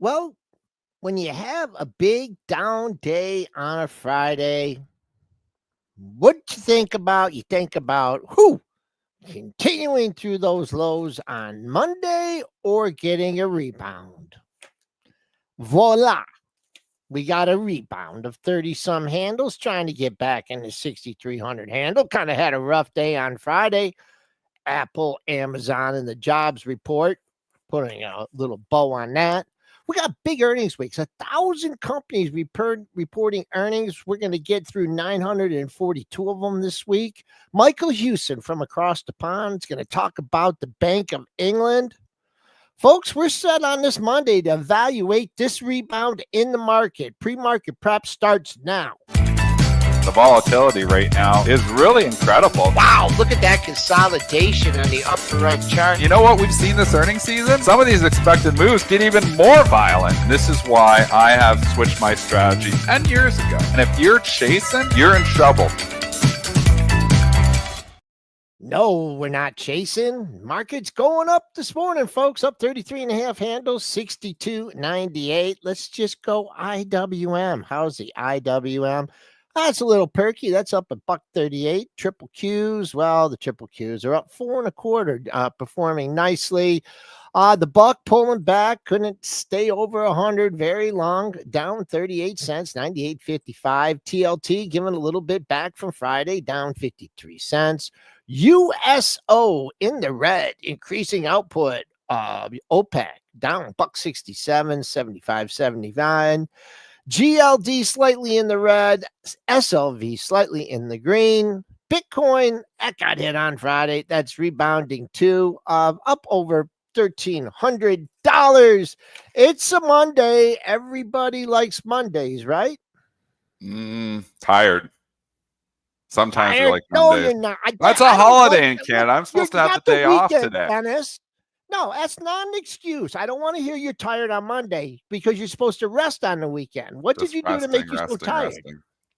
Well, when you have a big down day on a Friday, what you think about? You think about who continuing through those lows on Monday or getting a rebound. Voila. We got a rebound of 30 some handles trying to get back in the 6,300 handle. Kind of had a rough day on Friday. Apple, Amazon, and the jobs report, putting a little bow on that. We got big earnings weeks, 1,000 companies reporting earnings. We're going to get through 942 of them this week. Michael Hewson from across the pond is going to talk about the Bank of England. Folks, we're set on this Monday to evaluate this rebound in the market. Pre-market prep starts now. The volatility right now is really incredible. Wow, look at that consolidation on the upper right chart. You know what we've seen this earnings season? Some of these expected moves get even more violent. This is why I have switched my strategy 10 years ago. And if you're chasing, you're in trouble. No, we're not chasing. Market's going up this morning, folks. Up 33 and a half handles, 62.98. Let's just go IWM. How's the IWM? That's a little perky. That's up $1.38. Triple Qs. Well, the triple Qs are up 4.25, performing nicely. The buck pulling back, couldn't stay over 100 very long, down 38 cents, 98.55. TLT giving a little bit back from Friday, down 53 cents. USO in the red, increasing output. OPEC down $1.67, 75.79. GLD slightly in the red, SLV slightly in the green. Bitcoin, that got hit on Friday. That's rebounding too, up over $1,300. It's a Monday. Everybody likes Mondays, right? Tired. Sometimes Tired? we like No, Mondays. you're not. That's a holiday in Canada. I'm supposed to have the day off today. Dennis. No, that's not an excuse. I don't want to hear you're tired on Monday because you're supposed to rest on the weekend. What did you do to make you so tired?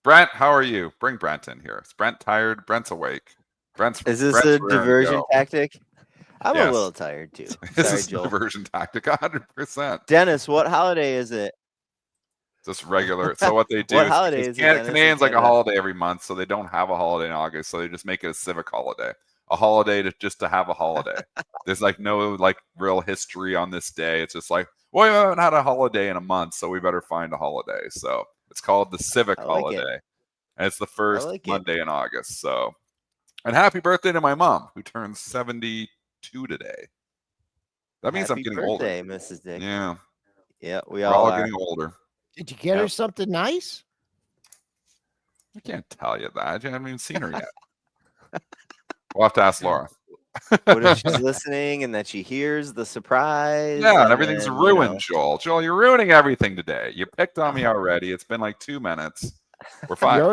Brent, how are you? Bring Brent in here. Is Brent tired? Brent's awake. Is this a diversion tactic? I'm a little tired too. This is a diversion tactic, 100%. Dennis, what holiday is it? Just regular. So what they do what holiday is it? Canadians like a holiday every month, so they don't have a holiday in August, so they just make it a civic holiday. A holiday just to have a holiday. There's like no like real history on this day. It's just like, well, we haven't had a holiday in a month, so we better find a holiday. So it's called the civic holiday. And it's the first Monday in August. So, and happy birthday to my mom, who turns 72 today. That means I'm getting older. Happy birthday, Mrs. Dick. Yeah. Yeah, we're all getting older. Did you get her something nice? I can't tell you that. I haven't even seen her yet. We'll have to ask Laura. What if she's listening and that she hears the surprise? Yeah, and everything's ruined, Joel. Joel, you're ruining everything today. You picked on me already. It's been like 2 minutes. We're fine. You're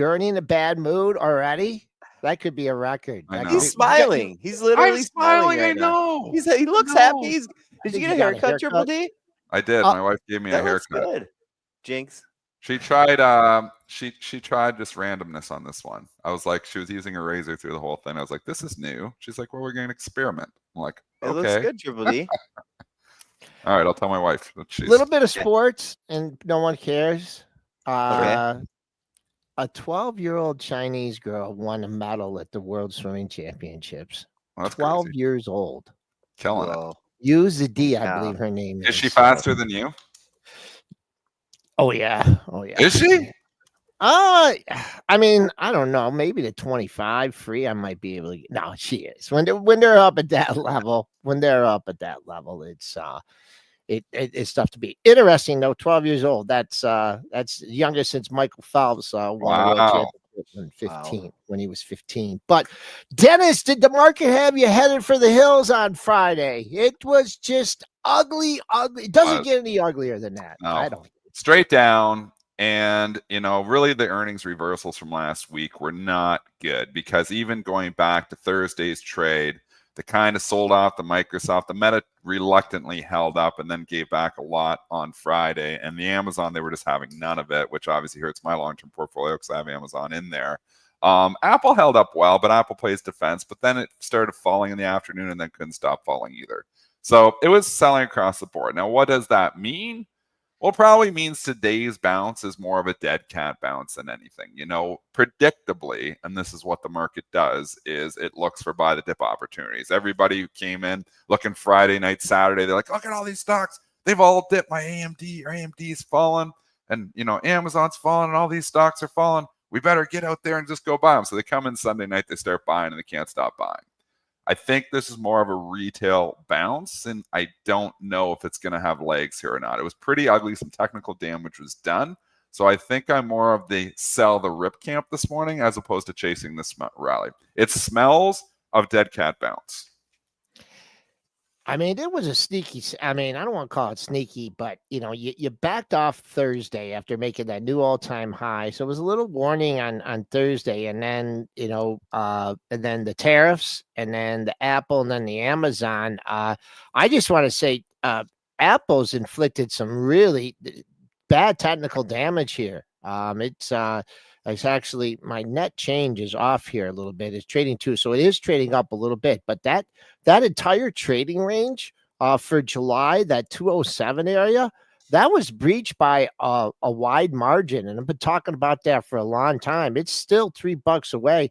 already in a bad mood already? That could be a record. He's smiling. He's literally smiling. I know. He looks happy. Did you get a haircut, Triple D? I did. My wife gave me a haircut. Good. Jinx. She tried she tried just randomness on this one. I was like, she was using a razor through the whole thing. I was like, this is new. She's like, well, we're going to experiment. I'm like, okay. It looks good, Triple D. All right, I'll tell my wife. A little bit of sports and no one cares. A 12-year-old Chinese girl won a medal at the World Swimming Championships. 12 crazy. Years old. Killing it. Use the D, I believe her name is. Is she faster than you? Oh yeah. Is she? I mean, I don't know. Maybe the 25 free, I might be able to. No, she is. When they're up at that level, it's tough to beat. Interesting though. 12 years old. That's youngest since Michael Phelps won a world championship when he was 15. But Dennis, did the market have you headed for the hills on Friday? It was just ugly. It doesn't get any uglier than that. No. I don't. Straight down. And, really the earnings reversals from last week were not good because even going back to Thursday's trade, they kind of sold off the Microsoft. The Meta reluctantly held up and then gave back a lot on Friday. And the Amazon, they were just having none of it, which obviously hurts my long-term portfolio because I have Amazon in there. Apple held up well, but Apple plays defense. But then it started falling in the afternoon and then couldn't stop falling either. So it was selling across the board. Now, what does that mean? Well, probably means today's bounce is more of a dead cat bounce than anything. Predictably, and this is what the market does, is it looks for buy the dip opportunities. Everybody who came in looking Friday night, Saturday, they're like, look at all these stocks. They've all dipped. My AMD's fallen, and Amazon's fallen, and all these stocks are falling. We better get out there and just go buy them. So they come in Sunday night, they start buying, and they can't stop buying. I think this is more of a retail bounce, and I don't know if it's going to have legs here or not. It was pretty ugly. Some technical damage was done. So I think I'm more of the sell the rip camp this morning as opposed to chasing this rally. It smells of dead cat bounce. I mean, it was a sneaky. I mean, I don't want to call it sneaky, but you backed off Thursday after making that new all-time high. So it was a little warning on Thursday, and then and then the tariffs, and then the Apple, and then the Amazon. I just want to say, Apple's inflicted some really bad technical damage here. It's actually, my net change is off here a little bit. It's trading too, so it is trading up a little bit. But that entire trading range for July, that 207 area, that was breached by a wide margin, and I've been talking about that for a long time. It's still $3 away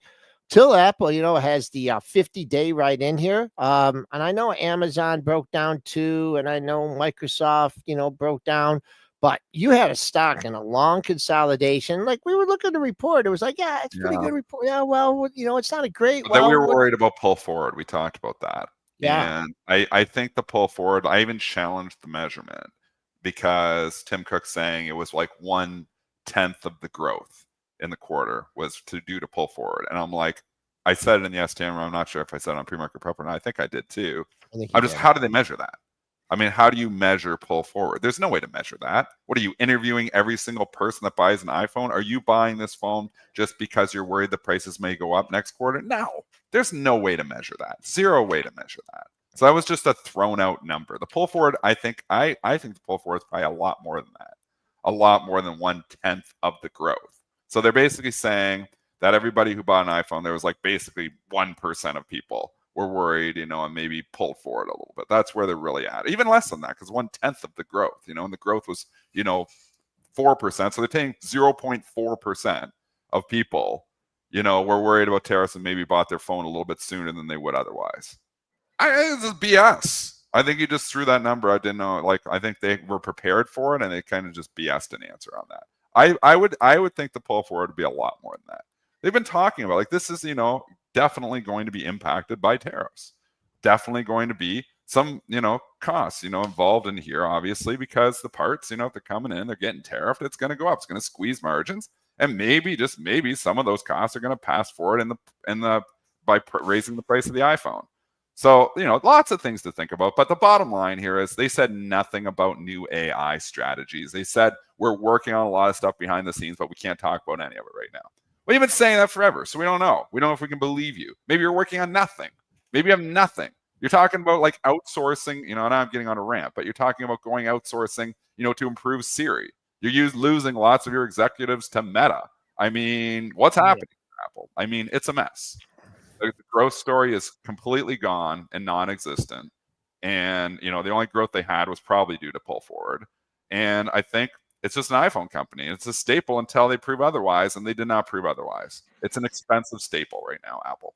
till Apple, has the 50-day right in here. And I know Amazon broke down too, and I know Microsoft, broke down. But you had a stock in a long consolidation. Like, we were looking at the report. It was like, yeah, it's pretty good report. Yeah, well, it's not a great. But then we were worried about pull forward. We talked about that. Yeah. And I think the pull forward, I even challenged the measurement because Tim Cook's saying it was like 1/10 of the growth in the quarter was due to pull forward. And I'm like, I said it in the STM. I'm not sure if I said it on pre-market prep or not. I think I did too. How do they measure that? I mean, how do you measure pull forward? There's no way to measure that. What are you interviewing every single person that buys an iPhone? Are you buying this phone just because you're worried the prices may go up next quarter? No, there's no way to measure that. Zero way to measure that. So that was just a thrown out number. The pull forward, I think the pull forward is probably a lot more than that. A lot more than 1/10 of the growth. So they're basically saying that everybody who bought an iPhone, there was like basically 1% of people were worried, and maybe pulled forward a little bit. That's where they're really at. Even less than that, because 1/10 of the growth, and the growth was, 4%. So they're saying 0.4% of people, were worried about tariffs and maybe bought their phone a little bit sooner than they would otherwise. This is BS. I think you just threw that number. I didn't know. I think they were prepared for it, and they kind of just BS'd an answer on that. I would think the pull forward would be a lot more than that. They've been talking about this is, definitely going to be impacted by tariffs. Definitely going to be some, costs, involved in here, obviously, because the parts, if they're coming in, they're getting tariffed, it's going to go up. It's going to squeeze margins. And maybe, just maybe, some of those costs are going to pass forward by raising the price of the iPhone. So, lots of things to think about. But the bottom line here is they said nothing about new AI strategies. They said, we're working on a lot of stuff behind the scenes, but we can't talk about any of it right now. Well, you've been saying that forever, so we don't know. We don't know if we can believe you. Maybe you're working on nothing. Maybe you have nothing. You're talking about outsourcing, and I'm getting on a rant, but you're talking about going outsourcing, to improve Siri. You're losing lots of your executives to Meta. I mean, what's happening to Apple? I mean, it's a mess. The growth story is completely gone and non-existent. And, the only growth they had was probably due to pull forward. And I think it's just an iPhone company. It's a staple until they prove otherwise, and they did not prove otherwise. It's an expensive staple right now, Apple.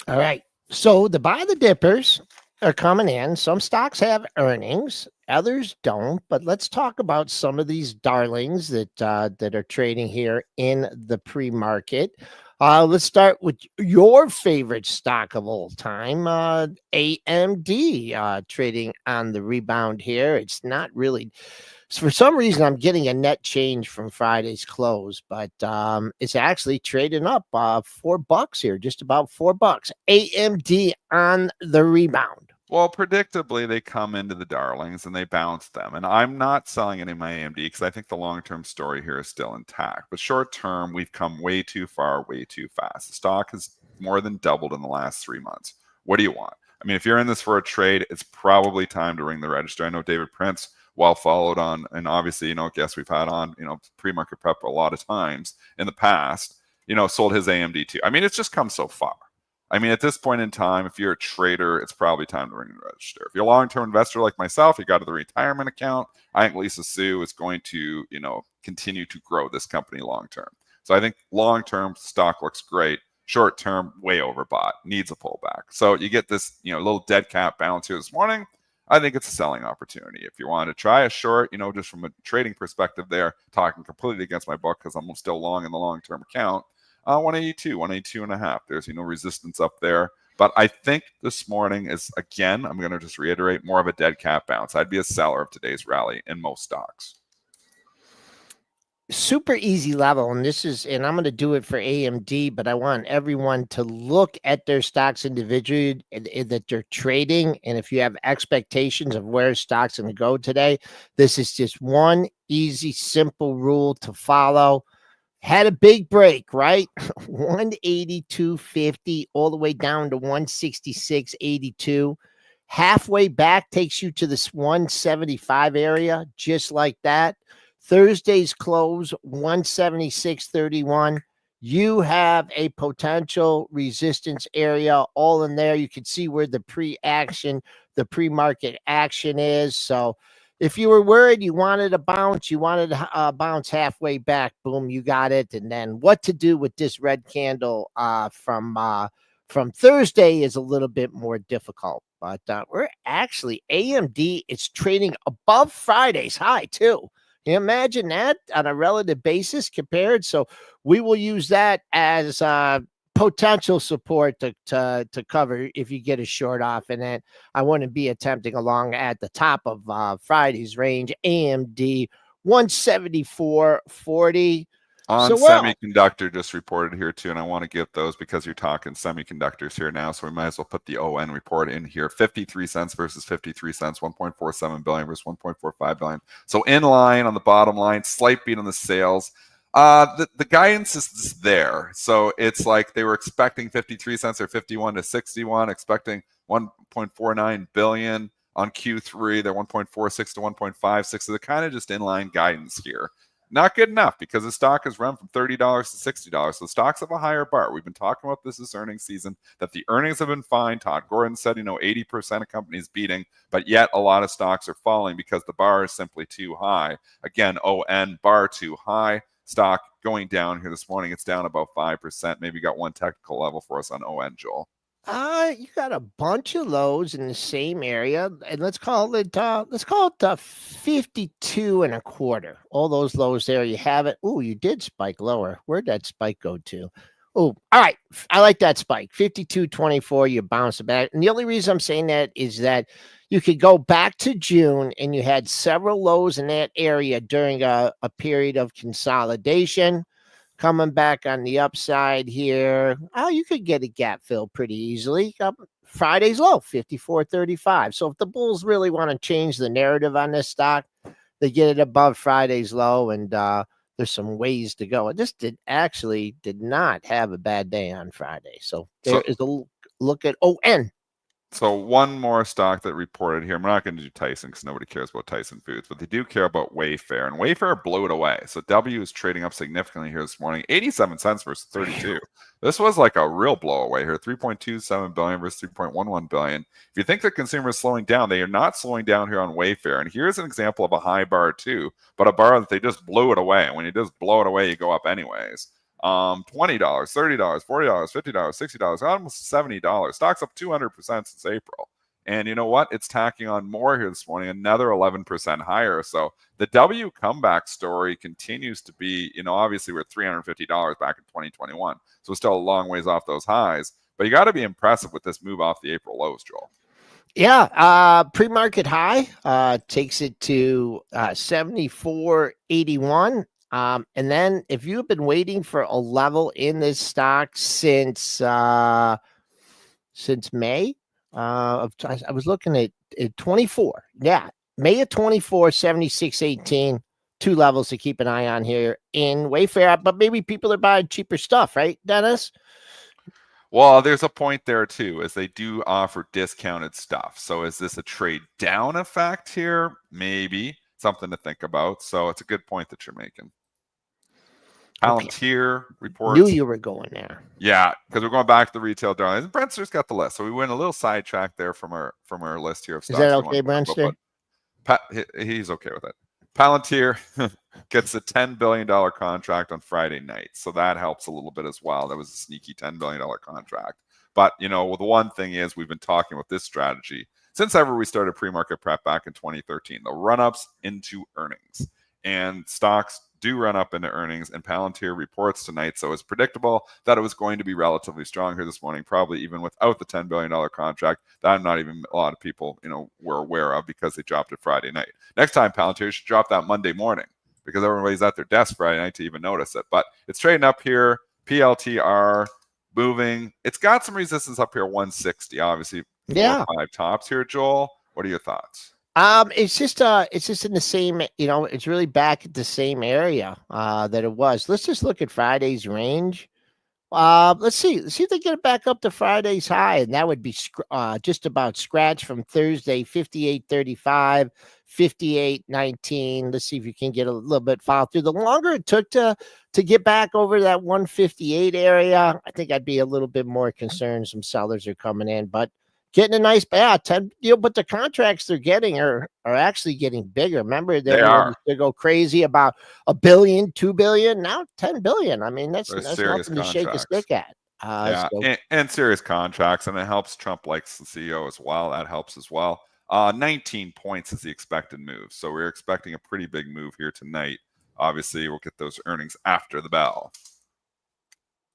All right. So the buy the dippers are coming in. Some stocks have earnings, others don't. But let's talk about some of these darlings that are trading here in the pre-market. Let's start with your favorite stock of all time, AMD, trading on the rebound here. It's not really. So for some reason, I'm getting a net change from Friday's close, but it's actually trading up $4 here, just about $4. AMD on the rebound. Well, predictably, they come into the darlings and they bounce them. And I'm not selling any of my AMD because I think the long-term story here is still intact. But short-term, we've come way too far, way too fast. The stock has more than doubled in the last 3 months. What do you want? I mean, if you're in this for a trade, it's probably time to ring the register. I know David Prince, well followed on, and obviously, guests we've had on, pre-market prep a lot of times in the past, sold his AMD too. I mean, it's just come so far. I mean, at this point in time, if you're a trader, it's probably time to ring the register. If you're a long-term investor like myself, you got to the retirement account. I think Lisa Su is going to, continue to grow this company long-term. So I think long-term stock looks great. Short-term, way overbought, needs a pullback. So you get this, little dead cat bounce here this morning. I think it's a selling opportunity. If you want to try a short, just from a trading perspective there, talking completely against my book because I'm still long in the long-term account, 182, 182.5. There's, resistance up there. But I think this morning is, again, I'm going to just reiterate, more of a dead cat bounce. I'd be a seller of today's rally in most stocks. Super easy level, and I'm going to do it for AMD, but I want everyone to look at their stocks individually that they're trading, and if you have expectations of where stocks going to go today, this is just one easy, simple rule to follow. Had a big break, right? 182.50 all the way down to 166.82. Halfway back takes you to this 175 area, just like that. Thursday's close, 176.31. You have a potential resistance area all in there. You can see where the pre-market action is. So if you were worried, you wanted to bounce, bounce halfway back, boom, you got it. And then what to do with this red candle from Thursday is a little bit more difficult. But we're actually, AMD is trading above Friday's high too. You imagine that on a relative basis compared. So we will use that as potential support to cover if you get a short off. And then I wouldn't be attempting along at the top of Friday's range, AMD 174.40. Semiconductor just reported here too, and I want to get those because you're talking semiconductors here now, so we might as well put the ON report in here. 53 cents versus 53 cents, 1.47 billion versus 1.45 billion. So in line on the bottom line, slight beat on the sales. The guidance is there, so it's like they were expecting 53 cents or 51 to 61, expecting 1.49 billion on Q3. They're 1.46 to 1.56, so they're kind of just inline guidance here. Not good enough because the stock has run from $30 to $60. So the stocks have a higher bar. We've been talking about this earnings season, that the earnings have been fine. Todd Gordon said, 80% of companies beating, but yet a lot of stocks are falling because the bar is simply too high. Again, ON bar too high. Stock going down here this morning. It's down about 5%. Maybe you got one technical level for us on ON, Joel. You got a bunch of lows in the same area, and let's call it 52.25. All those lows there, you have it. Oh, you did spike lower. Where'd that spike go to? Oh, all right. I like that spike. 52.24. You bounced back, and the only reason I'm saying that is that you could go back to June, and you had several lows in that area during a period of consolidation. Coming back on the upside here, you could get a gap fill pretty easily. Friday's low, 54.35. So if the bulls really want to change the narrative on this stock, they get it above Friday's low, and there's some ways to go. This did not have a bad day on Friday. So there is a look at ON. So one more stock that reported here. I'm not going to do Tyson because nobody cares about Tyson Foods, but they do care about Wayfair, and Wayfair blew it away. So W is trading up significantly here this morning, 87 cents versus 32. This was like a real blowaway here, 3.27 billion versus 3.11 billion. If you think the consumer is slowing down, they are not slowing down here on Wayfair. And here's an example of a high bar too, but a bar that they just blew it away. And when you just blow it away, you go up anyways. $20, $30, $40, $50, $60, almost $70. Stock's up 200% since April. And you know what? It's tacking on more here this morning, another 11% higher. So the W comeback story continues to be, obviously we're at $350 back in 2021. So it's still a long ways off those highs. But you got to be impressive with this move off the April lows, Joel. Yeah, pre-market high takes it to 74.81. And then if you've been waiting for a level in this stock since May, I was looking at 24. Yeah, May of 24, 76.18. Two levels to keep an eye on here in Wayfair, but maybe people are buying cheaper stuff, right, Dennis? Well, there's a point there too, as they do offer discounted stuff. So is this a trade down effect here? Maybe something to think about. So it's a good point that you're making. Palantir reports. Knew you were going there. Yeah, because we're going back to the retail darlings. And Brentster's got the list, so we went a little sidetrack there from our list here of stocks. Is that okay, Brentster? He's okay with it. Palantir gets a $10 billion contract on Friday night, so that helps a little bit as well. That was a sneaky $10 billion contract. But the one thing is, we've been talking about this strategy since ever we started pre-market prep back in 2013. The run-ups into earnings, and stocks do run up into earnings, and Palantir reports tonight, so it's predictable that it was going to be relatively strong here this morning, probably even without the $10 billion contract that not even a lot of people were aware of, because they dropped it Friday night. Next time, Palantir should drop that Monday morning, because everybody's at their desk Friday night to even notice it. But it's trading up here. PLTR moving. It's got some resistance up here, 160, obviously. 4 or 5 tops here. Joel, what are your thoughts? It's just in the same, it's really back at the same area that it was. Let's just look at Friday's range. Let's see if they get it back up to Friday's high, and that would be just about scratch from Thursday, 58.35, 58.19. Let's see if you can get a little bit follow through. The longer it took to get back over that 158 area, I think I'd be a little bit more concerned. Some sellers are coming in, but getting a nice 10, but the contracts they're getting are actually getting bigger. Remember, they go crazy about $1 billion, $2 billion, now $10 billion. I mean, that's nothing to shake a stick at. And serious contracts, and it helps. Trump likes the CEO as well. That helps as well. 19 points is the expected move, so we're expecting a pretty big move here tonight. Obviously, we'll get those earnings after the bell.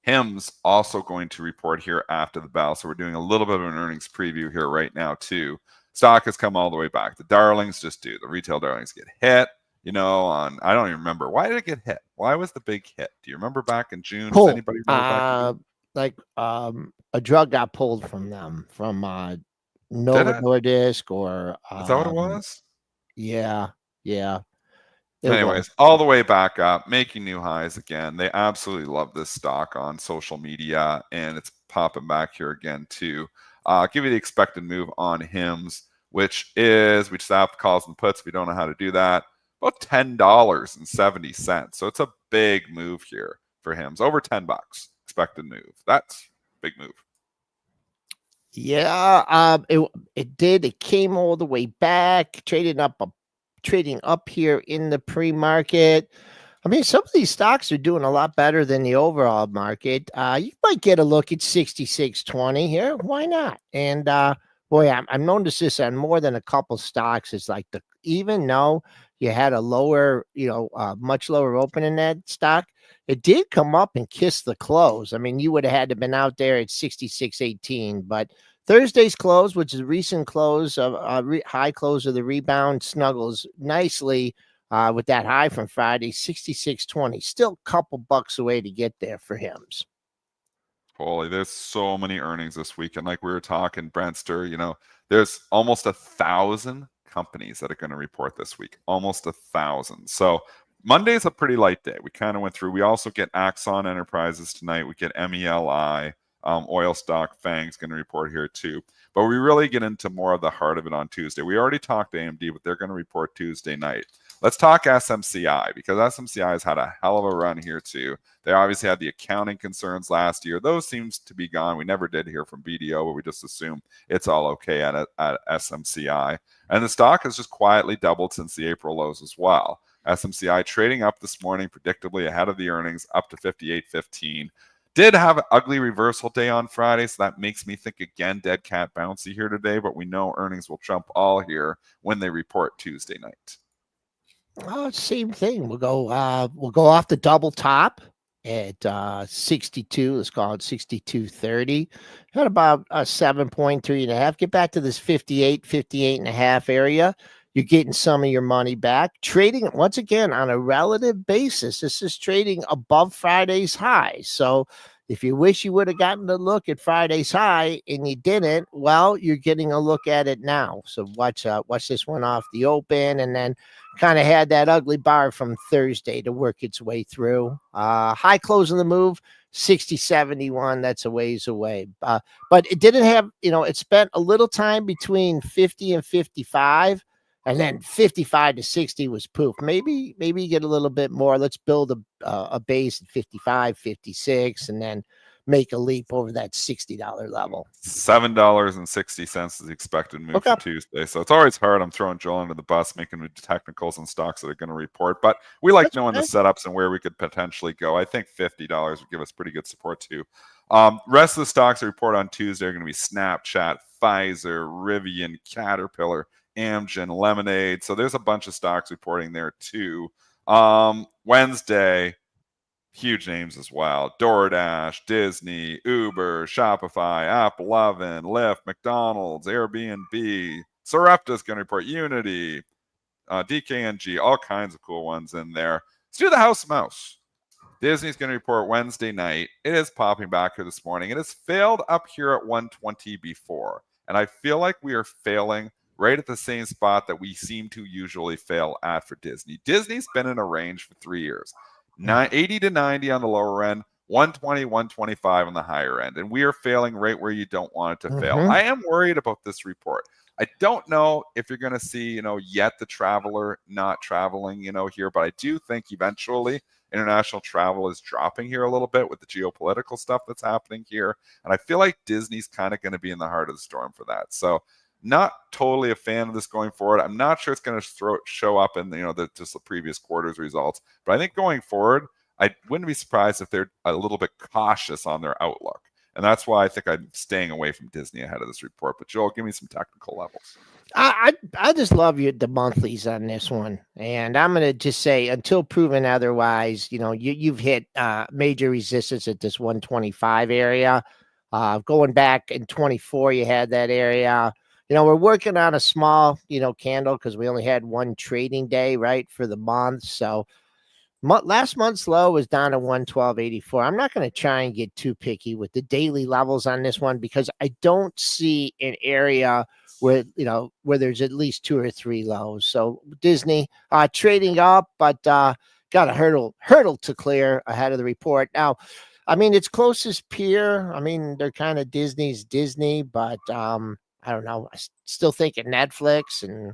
HIM's also going to report here after the bell, so we're doing a little bit of an earnings preview here right now too. Stock has come all the way back. The darlings just do. The retail darlings get hit, on, I don't even remember. Why did it get hit? Why was the big hit? Do you remember back in June? Does anybody remember back in June? A drug got pulled from them, from Novo Nordisk, or is that what it was? Yeah. Anyways, all the way back up, making new highs again. They absolutely love this stock on social media, and it's popping back here again too. Give you the expected move on HIMS, which is, we just have the calls and puts if you don't know how to do that, about $10.70. So it's a big move here for HIMS, over $10 expected move. That's a big move. Yeah, it did. It came all the way back, trading up here in the pre-market. I mean, some of these stocks are doing a lot better than the overall market. You might get a look at 66.20 here. Why not? And boy, I've noticed this on more than a couple stocks. It's like even though you had a lower, much lower open in that stock, it did come up and kiss the close. I mean, you would have had to been out there at 66.18, but Thursday's close, which is a recent close of high close of the rebound, snuggles nicely with that high from Friday, 66.20. Still a couple bucks away to get there for HIMS. Holy, there's so many earnings this week, and like we were talking, Brentster, there's almost 1,000 companies that are going to report this week, almost 1,000. So Monday's a pretty light day. We kind of went through. We also get Axon Enterprises tonight. We get MELI. Oil stock, FANG's going to report here too. But we really get into more of the heart of it on Tuesday. We already talked AMD, but they're going to report Tuesday night. Let's talk SMCI, because SMCI has had a hell of a run here too. They obviously had the accounting concerns last year. Those seems to be gone. We never did hear from BDO, but we just assume it's all okay at SMCI. And the stock has just quietly doubled since the April lows as well. SMCI trading up this morning, predictably ahead of the earnings, up to 58.15. Did have an ugly reversal day on Friday, so that makes me think again dead cat bouncy here today, but we know earnings will trump all here when they report Tuesday night. Oh, same thing. We'll go off the double top at 62. Let's call it 62.30. Got about 7.3.5. Get back to this 58.5 area. You're getting some of your money back. Trading, once again, on a relative basis, this is trading above Friday's high. So if you wish you would have gotten a look at Friday's high and you didn't, well, you're getting a look at it now. So watch this one off the open, and then kind of had that ugly bar from Thursday to work its way through. High close in the move, 60.71. That's a ways away. But it didn't have, it spent a little time between 50 and 55. And then 55 to 60 was poof. Maybe you get a little bit more. Let's build a base at 55, 56, and then make a leap over that $60 level. $7.60 is the expected move for Tuesday. So it's always hard. I'm throwing Joel under the bus, making technicals and stocks that are going to report. But we like knowing the setups and where we could potentially go. I think $50 would give us pretty good support too. Rest of the stocks that report on Tuesday are going to be Snapchat, Pfizer, Rivian, Caterpillar, Amgen, Lemonade. So there's a bunch of stocks reporting there too. Wednesday, huge names as well. DoorDash, Disney, Uber, Shopify, Apple Oven, Lyft, McDonald's, Airbnb. Sarepta's going to report, Unity, DKNG, all kinds of cool ones in there. Let's do the House Mouse. Disney's going to report Wednesday night. It is popping back here this morning. It has failed up here at 120 before. And I feel like we are failing right at the same spot that we seem to usually fail at for Disney. Disney's been in a range for 3 years. 80 to 90 on the lower end, 120, 125 on the higher end. And we are failing right where you don't want it to fail. I am worried about this report. I don't know if you're going to see, yet the traveler not traveling, here, but I do think eventually international travel is dropping here a little bit with the geopolitical stuff that's happening here. And I feel like Disney's kind of going to be in the heart of the storm for that. So not totally a fan of this going forward. I'm not sure it's going to show up in just the previous quarter's results. But I think going forward, I wouldn't be surprised if they're a little bit cautious on their outlook. And that's why I think I'm staying away from Disney ahead of this report. But Joel, give me some technical levels. I just love the monthlies on this one. And I'm going to just say, until proven otherwise, you've hit major resistance at this 125 area. Going back in 24, you had that area. We're working on a small, candle because we only had one trading day, right, for the month. So last month's low was down to 112.84. I'm not going to try and get too picky with the daily levels on this one because I don't see an area where there's at least 2 or 3 lows. So Disney trading up, but got a hurdle to clear ahead of the report. Now, I mean, its closest peer, they're kind of Disney's Disney, but I don't know. I still think of Netflix, and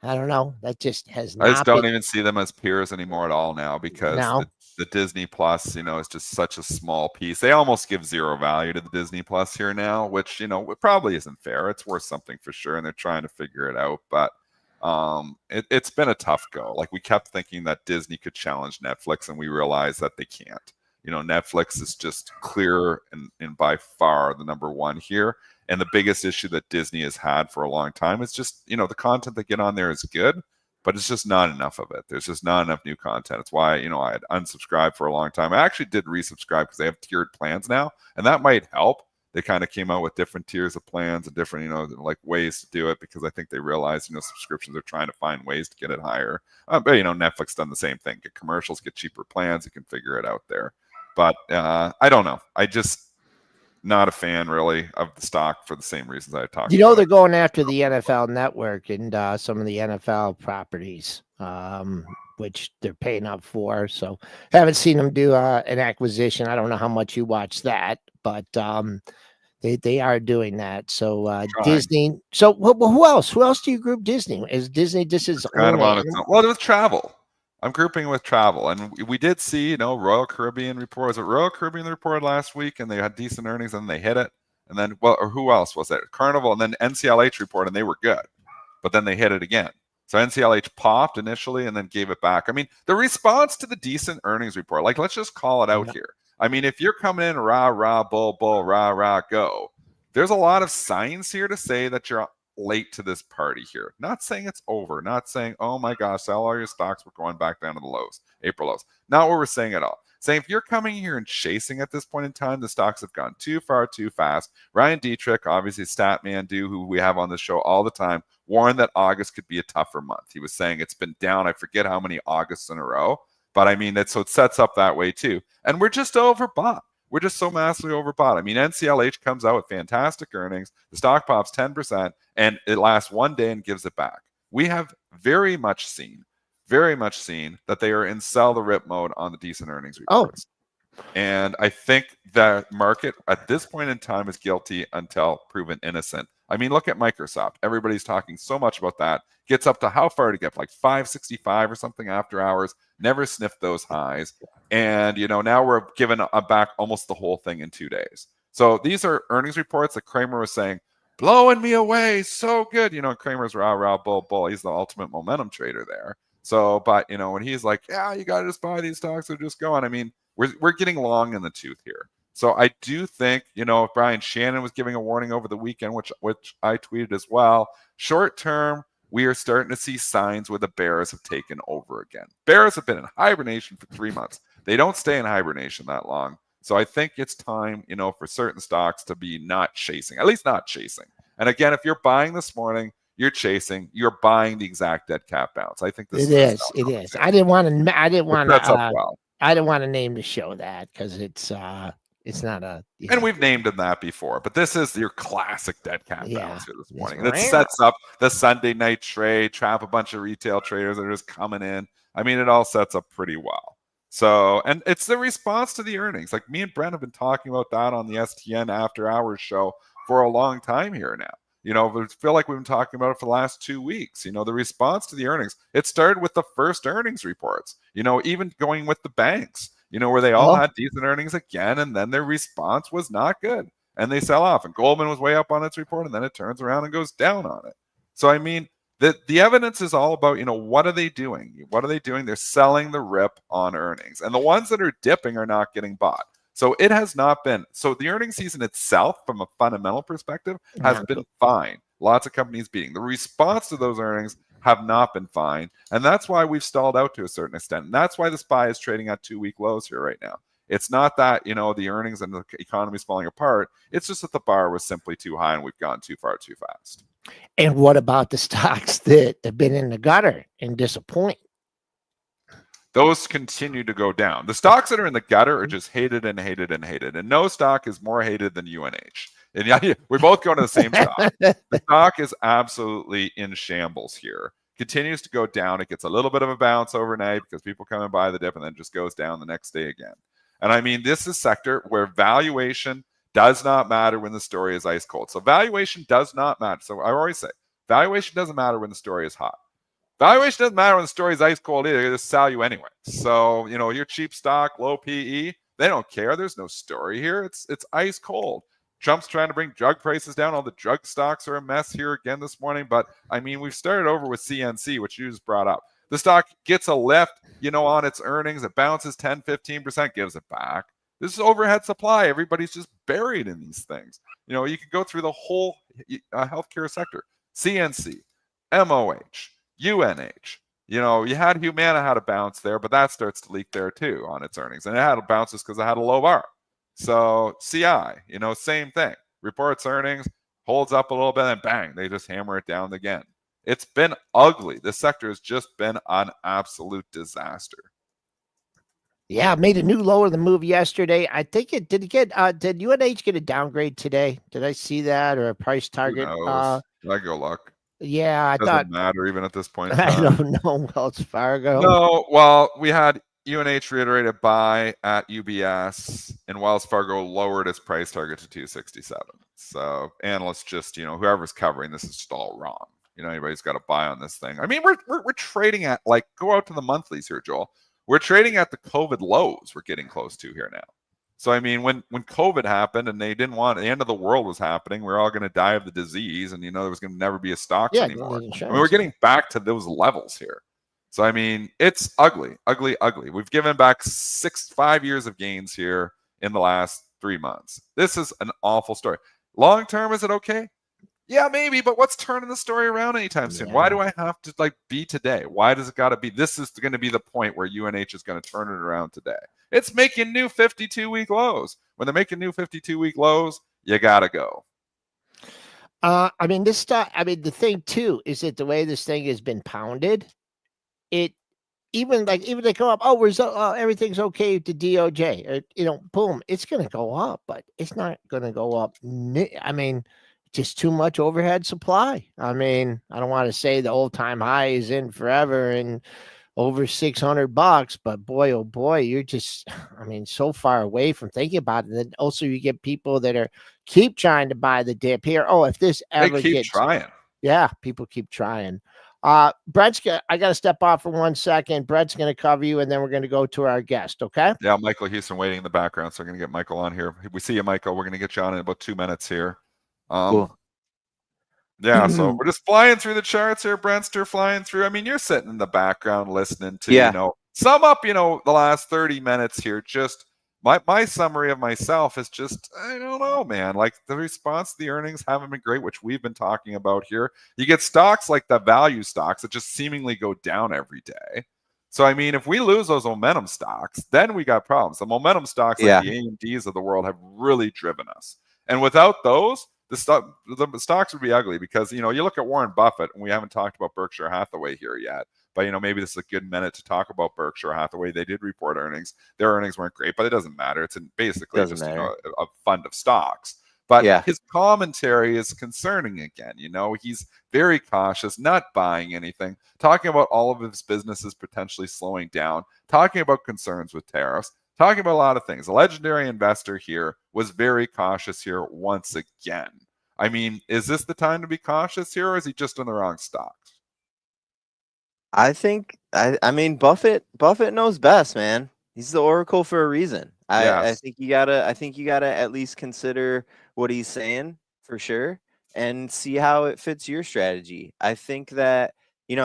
I don't know. That just has not. I just don't even see them as peers anymore at all now because the Disney Plus, is just such a small piece. They almost give zero value to the Disney Plus here now, which, it probably isn't fair. It's worth something for sure, and they're trying to figure it out. But it's been a tough go. Like, we kept thinking that Disney could challenge Netflix, and we realized that they can't. Netflix is just clear and by far the number one here. And the biggest issue that Disney has had for a long time is just, the content they get on there is good, but it's just not enough of it. There's just not enough new content. It's why, I had unsubscribed for a long time. I actually did resubscribe because they have tiered plans now, and that might help. They kind of came out with different tiers of plans and different, ways to do it because I think they realized, subscriptions are trying to find ways to get it higher. But, Netflix done the same thing. Get commercials, get cheaper plans. You can figure it out there. But I don't know. I just not a fan really of the stock for the same reasons I talked about. They're going after the NFL network and some of the NFL properties, which they're paying up for. So haven't seen them do an acquisition. I don't know how much you watch that, but they are doing that. So Disney. So who else? Who else do you group Disney? Is Disney just its kind of on its own? Well, with travel. I'm grouping with travel, and we did see, Royal Caribbean report. Was it Royal Caribbean reported last week, and they had decent earnings, and they hit it, and then or who else was it? Carnival, and then NCLH report, and they were good, but then they hit it again. So NCLH popped initially, and then gave it back. The response to the decent earnings report, like, let's just call it out here. If you're coming in rah rah bull bull rah rah go, there's a lot of signs here to say that you're late to this party here. Not saying it's over, not saying, oh my gosh, sell all your stocks, we're going back down to the lows, April lows. Not what we're saying at all. Saying if you're coming here and chasing at this point in time, the stocks have gone too far, too fast. Ryan Dietrich, obviously Statman Do, who we have on the show all the time, warned that August could be a tougher month. He was saying it's been down, I forget how many Augusts in a row, but so it sets up that way too. And we're just overbought. We're just so massively overbought. NCLH comes out with fantastic earnings. The stock pops 10%, and it lasts one day and gives it back. We have very much seen that they are in sell the rip mode on the decent earnings reports. And I think the market at this point in time is guilty until proven innocent I mean, look at Microsoft. Everybody's talking so much about that. Gets up to how far to get, like 565 or something after hours. Never sniffed those highs. And, now we're giving back almost the whole thing in 2 days. So these are earnings reports that Kramer was saying, blowing me away, so good. Kramer's rah, bull. He's the ultimate momentum trader there. So, but, when he's like, yeah, you got to just buy these stocks, they're just going. I mean, we're getting long in the tooth here. So I do think, Brian Shannon was giving a warning over the weekend, which I tweeted as well. Short term, we are starting to see signs where the bears have taken over again. Bears have been in hibernation for 3 months. They don't stay in hibernation that long. So I think it's time, for certain stocks to be not chasing, at least not chasing. And again, if you're buying this morning, you're chasing, you're buying the exact dead cat bounce. I think this is. I didn't want to name the show that because it's not a. And we've named them that before, but this is your classic dead cat bounce here this morning. And it sets up the Sunday night trade, trap a bunch of retail traders that are just coming in. I mean, it all sets up pretty well. So, and it's the response to the earnings. Like me and Brent have been talking about that on the STN After Hours show for a long time here now. I feel like we've been talking about it for the last 2 weeks. The response to the earnings, it started with the first earnings reports, even going with the banks, where they all had decent earnings again, and then their response was not good, and they sell off. And Goldman was way up on its report, and then it turns around and goes down on it. So, I mean, the evidence is all about, what are they doing? What are they doing? They're selling the rip on earnings, and the ones that are dipping are not getting bought. So it has not been. So the earnings season itself, from a fundamental perspective, has been fine. Lots of companies beating. The response to those earnings have not been fine. And that's why we've stalled out to a certain extent. And that's why the SPY is trading at 2-week lows here right now. It's not that, the earnings and the economy is falling apart. It's just that the bar was simply too high and we've gone too far too fast. And what about the stocks that have been in the gutter and disappoint? Those continue to go down. The stocks that are in the gutter are just hated and hated and hated. And no stock is more hated than UNH. And yeah, we both go to the same stock. The stock is absolutely in shambles here. Continues to go down. It gets a little bit of a bounce overnight because people come and buy the dip and then just goes down the next day again. And I mean, this is a sector where valuation does not matter when the story is ice cold. So valuation does not matter. So I always say, valuation doesn't matter when the story is hot. Valuation doesn't matter when the story is ice cold either. They just sell you anyway. So, your cheap stock, low PE, they don't care. There's no story here. It's ice cold. Trump's trying to bring drug prices down. All the drug stocks are a mess here again this morning. But, I mean, we've started over with CNC, which you just brought up. The stock gets a lift, on its earnings. It bounces 10, 15%, gives it back. This is overhead supply. Everybody's just buried in these things. You can go through the whole healthcare sector. CNC, MOH, UNH. You had Humana had a bounce there, but that starts to leak there too on its earnings. And it had a bounces because it had a low bar. So CI, same thing. Reports earnings, holds up a little bit, and bang, they just hammer it down again. It's been ugly. This sector has just been an absolute disaster. Yeah, made a new low of the move yesterday. I think did UNH get a downgrade today? Did I see that, or a price target? I go luck. Yeah, I doesn't matter even at this point. I don't know. Wells Fargo. No, well, we had UNH reiterated buy at UBS, and Wells Fargo lowered its price target to 267. So analysts just, whoever's covering this is just all wrong. Anybody's got to buy on this thing. I mean, we're trading at, like, go out to the monthlies here, Joel. We're trading at the COVID lows we're getting close to here now. So, I mean, when COVID happened and they didn't want, the end of the world was happening, we're all going to die of the disease, and, there was going to never be a stocks anymore. We're getting back to those levels here. So, I mean, it's ugly, ugly, ugly. We've given back 5 years of gains here in the last 3 months. This is an awful story. Long term, is it okay? Yeah, maybe, but what's turning the story around anytime soon? Why do I have to be today? Why does it got to be? This is going to be the point where UNH is going to turn it around today. It's making new 52-week lows. When they're making new 52-week lows, you got to go. I mean, this stuff. I mean, the thing too is that the way this thing has been pounded, even they go up. Oh, everything's okay with the DOJ. Boom, it's going to go up, but it's not going to go up. I mean, just too much overhead supply. I mean, I don't want to say the old-time high is in forever and over $600, but boy, oh boy, you're just, I mean, so far away from thinking about it. Then also you get people that keep trying to buy the dip here. Oh, if this ever gets trying. Yeah, people keep trying. Brett's I got to step off for 1 second. Brett's going to cover you, and then we're going to go to our guest, okay? Yeah, Michael Hewson waiting in the background, so I'm going to get Michael on here. We see you, Michael. We're going to get you on in about 2 minutes here. Cool. Yeah, so we're just flying through the charts here, Brentster, flying through. I mean, you're sitting in the background listening to, sum up, the last 30 minutes here. Just my summary of myself is just, I don't know, man. Like the response to the earnings haven't been great, which we've been talking about here. You get stocks like the value stocks that just seemingly go down every day. So, I mean, if we lose those momentum stocks, then we got problems. The momentum stocks like the AMDs of the world have really driven us. And without those, the stocks would be ugly because, you look at Warren Buffett, and we haven't talked about Berkshire Hathaway here yet. But, maybe this is a good minute to talk about Berkshire Hathaway. They did report earnings. Their earnings weren't great, but it doesn't matter. It's basically just a fund of stocks. But his commentary is concerning again. He's very cautious, not buying anything, talking about all of his businesses potentially slowing down, talking about concerns with tariffs, talking about a lot of things. A legendary investor here was very cautious here once again. I mean, is this the time to be cautious here, or is he just in the wrong stocks? I think, I mean, Buffett knows best, man. He's the oracle for a reason. I think you gotta at least consider what he's saying for sure and see how it fits your strategy. I think that by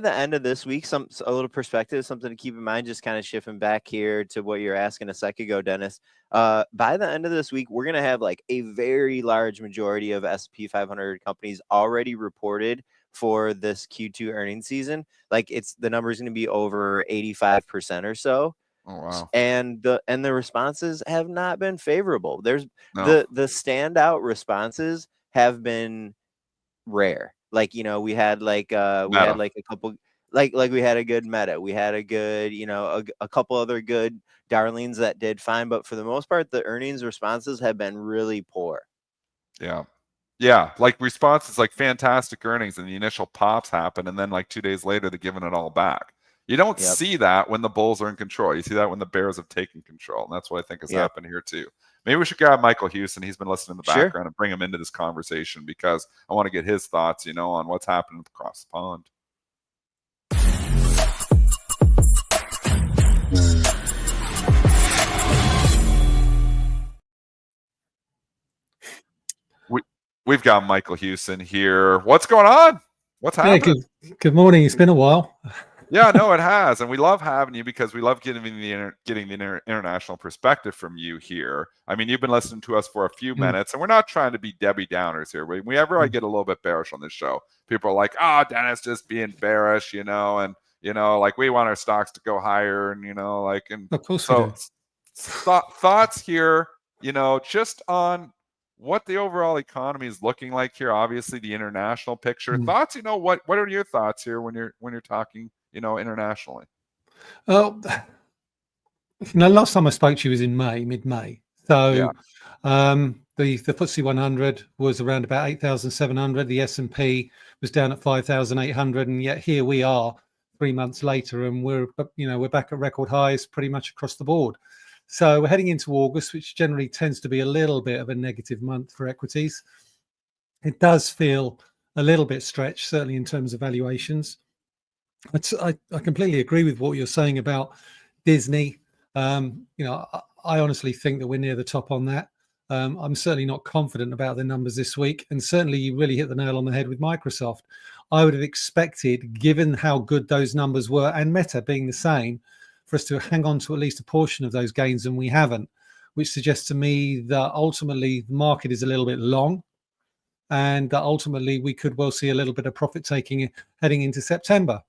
the end of this week, a little perspective, something to keep in mind, just kind of shifting back here to what you're asking a second ago, Dennis. By the end of this week, we're gonna have like a very large majority of S&P 500 companies already reported for this Q2 earnings season. Like the number is going to be over 85% or so. Oh, wow. And the responses have not been favorable. The standout responses have been rare. Like, we had a couple, like we had a good Meta, we had a good, a couple other good darlings that did fine, but for the most part, the earnings responses have been really poor. Yeah, like responses like fantastic earnings and the initial pops happen, and then like 2 days later, they're giving it all back. You don't see that when the bulls are in control. You see that when the bears have taken control, and that's what I think has happened here too. Maybe we should grab Michael Hewson. He's been listening in the background and bring him into this conversation because I want to get his thoughts, on what's happening across the pond. We've got Michael Hewson here. What's going on? What's happening? Good morning. It's been a while. Yeah, no, it has, and we love having you because we love getting the international perspective from you here. I mean, you've been listening to us for a few minutes, and we're not trying to be Debbie Downers here. Whenever I get a little bit bearish on this show, people are like, "Oh, Dennis, just being bearish," and like we want our stocks to go higher, and and of course. So, thoughts here, just on what the overall economy is looking like here. Obviously, the international picture. Thoughts, what are your thoughts here when you're talking, internationally? Well, last time I spoke to you was in mid-May. So the FTSE 100 was around about 8,700. The S&P was down at 5,800, and yet here we are 3 months later, and we're back at record highs pretty much across the board. So we're heading into August, which generally tends to be a little bit of a negative month for equities. It does feel a little bit stretched, certainly in terms of valuations. I completely agree with what you're saying about Disney. I honestly think that we're near the top on that. I'm certainly not confident about the numbers this week. And certainly you really hit the nail on the head with Microsoft. I would have expected, given how good those numbers were and Meta being the same, for us to hang on to at least a portion of those gains, and we haven't, which suggests to me that ultimately the market is a little bit long, and that ultimately we could well see a little bit of profit taking heading into September.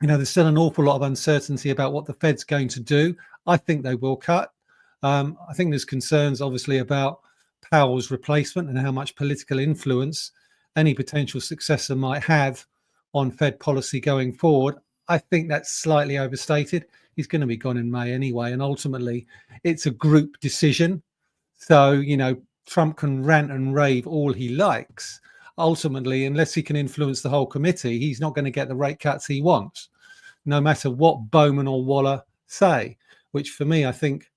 There's still an awful lot of uncertainty about what the Fed's going to do. I think they will cut. I think there's concerns, obviously, about Powell's replacement and how much political influence any potential successor might have on Fed policy going forward. I think that's slightly overstated. He's going to be gone in May anyway, and ultimately it's a group decision. So, Trump can rant and rave all he likes. ultimately, unless he can influence the whole committee, he's not going to get the rate cuts he wants, no matter what Bowman or Waller say. Which for me, I think,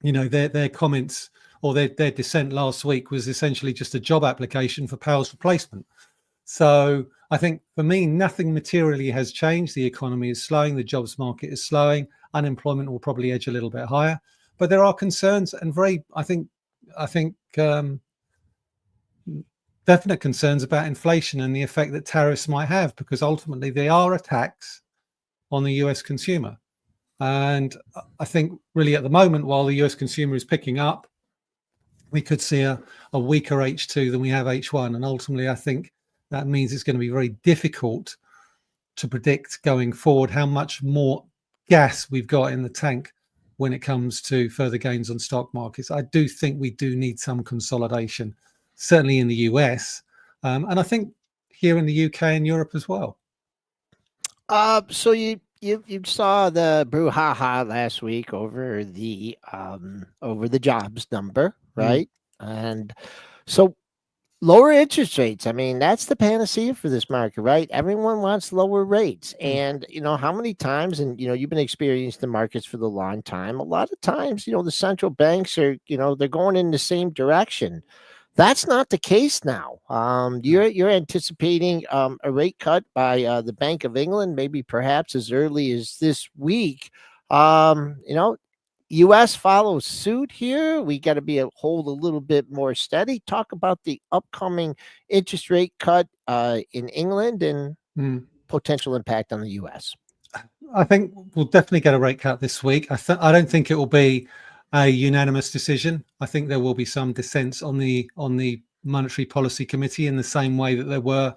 their comments or their dissent last week was essentially just a job application for Powell's replacement. So I think for me, nothing materially has changed. The economy is slowing, the jobs market is slowing, unemployment will probably edge a little bit higher, but there are concerns and I think definite concerns about inflation and the effect that tariffs might have, because ultimately they are a tax on the US consumer. And I think really at the moment, while the US consumer is picking up, we could see a weaker H2 than we have H1. And ultimately, I think that means it's going to be very difficult to predict going forward how much more gas we've got in the tank when it comes to further gains on stock markets. I do think we do need some consolidation, certainly in the US, and I think here in the UK and Europe as well. So you saw the brouhaha last week over the jobs number, right? And so lower interest rates, I mean, that's the panacea for this market, right? Everyone wants lower rates. And, how many times, and, you've been experiencing the markets for the long time. A lot of times, the central banks are, they're going in the same direction. That's not the case now. You're anticipating a rate cut by the Bank of England, maybe perhaps as early as this week. U.S. follows suit here. We got to hold a little bit more steady. Talk about the upcoming interest rate cut in England and potential impact on the U.S. I think we'll definitely get a rate cut this week. I don't think it will be a unanimous decision. I think there will be some dissents on the Monetary Policy Committee in the same way that there were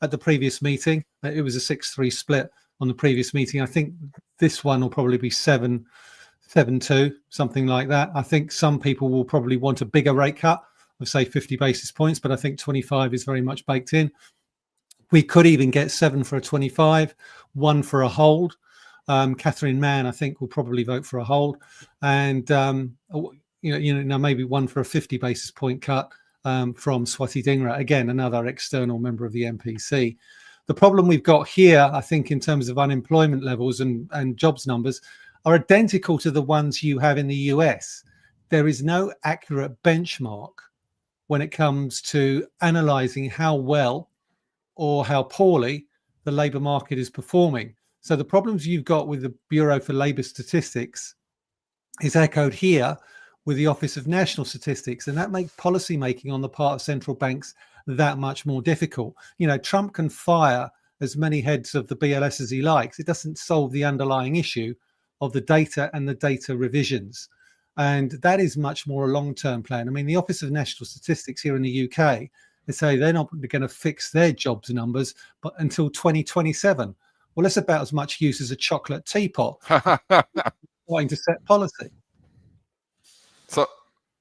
at the previous meeting. It was a 6-3 split on the previous meeting. I think this one will probably be 7-2, something like that. I think some people will probably want a bigger rate cut of, say, 50 basis points, but I think 25 is very much baked in. We could even get 7 for a 25, 1 for a hold. Catherine Mann, I think, will probably vote for a hold, and maybe 1 for a 50 basis point cut from Swati Dhingra, again another external member of the MPC. The problem we've got here, I think, in terms of unemployment levels and jobs numbers, are identical to the ones you have in the US. There is no accurate benchmark when it comes to analysing how well or how poorly the labour market is performing. So the problems you've got with the Bureau for Labour Statistics is echoed here with the Office of National Statistics, and that makes policy making on the part of central banks that much more difficult. Trump can fire as many heads of the BLS as he likes. It doesn't solve the underlying issue of the data and the data revisions. And that is much more a long-term plan. I mean, the Office of National Statistics here in the UK, they say they're not going to fix their jobs numbers but until 2027. Well, that's about as much use as a chocolate teapot trying to set policy.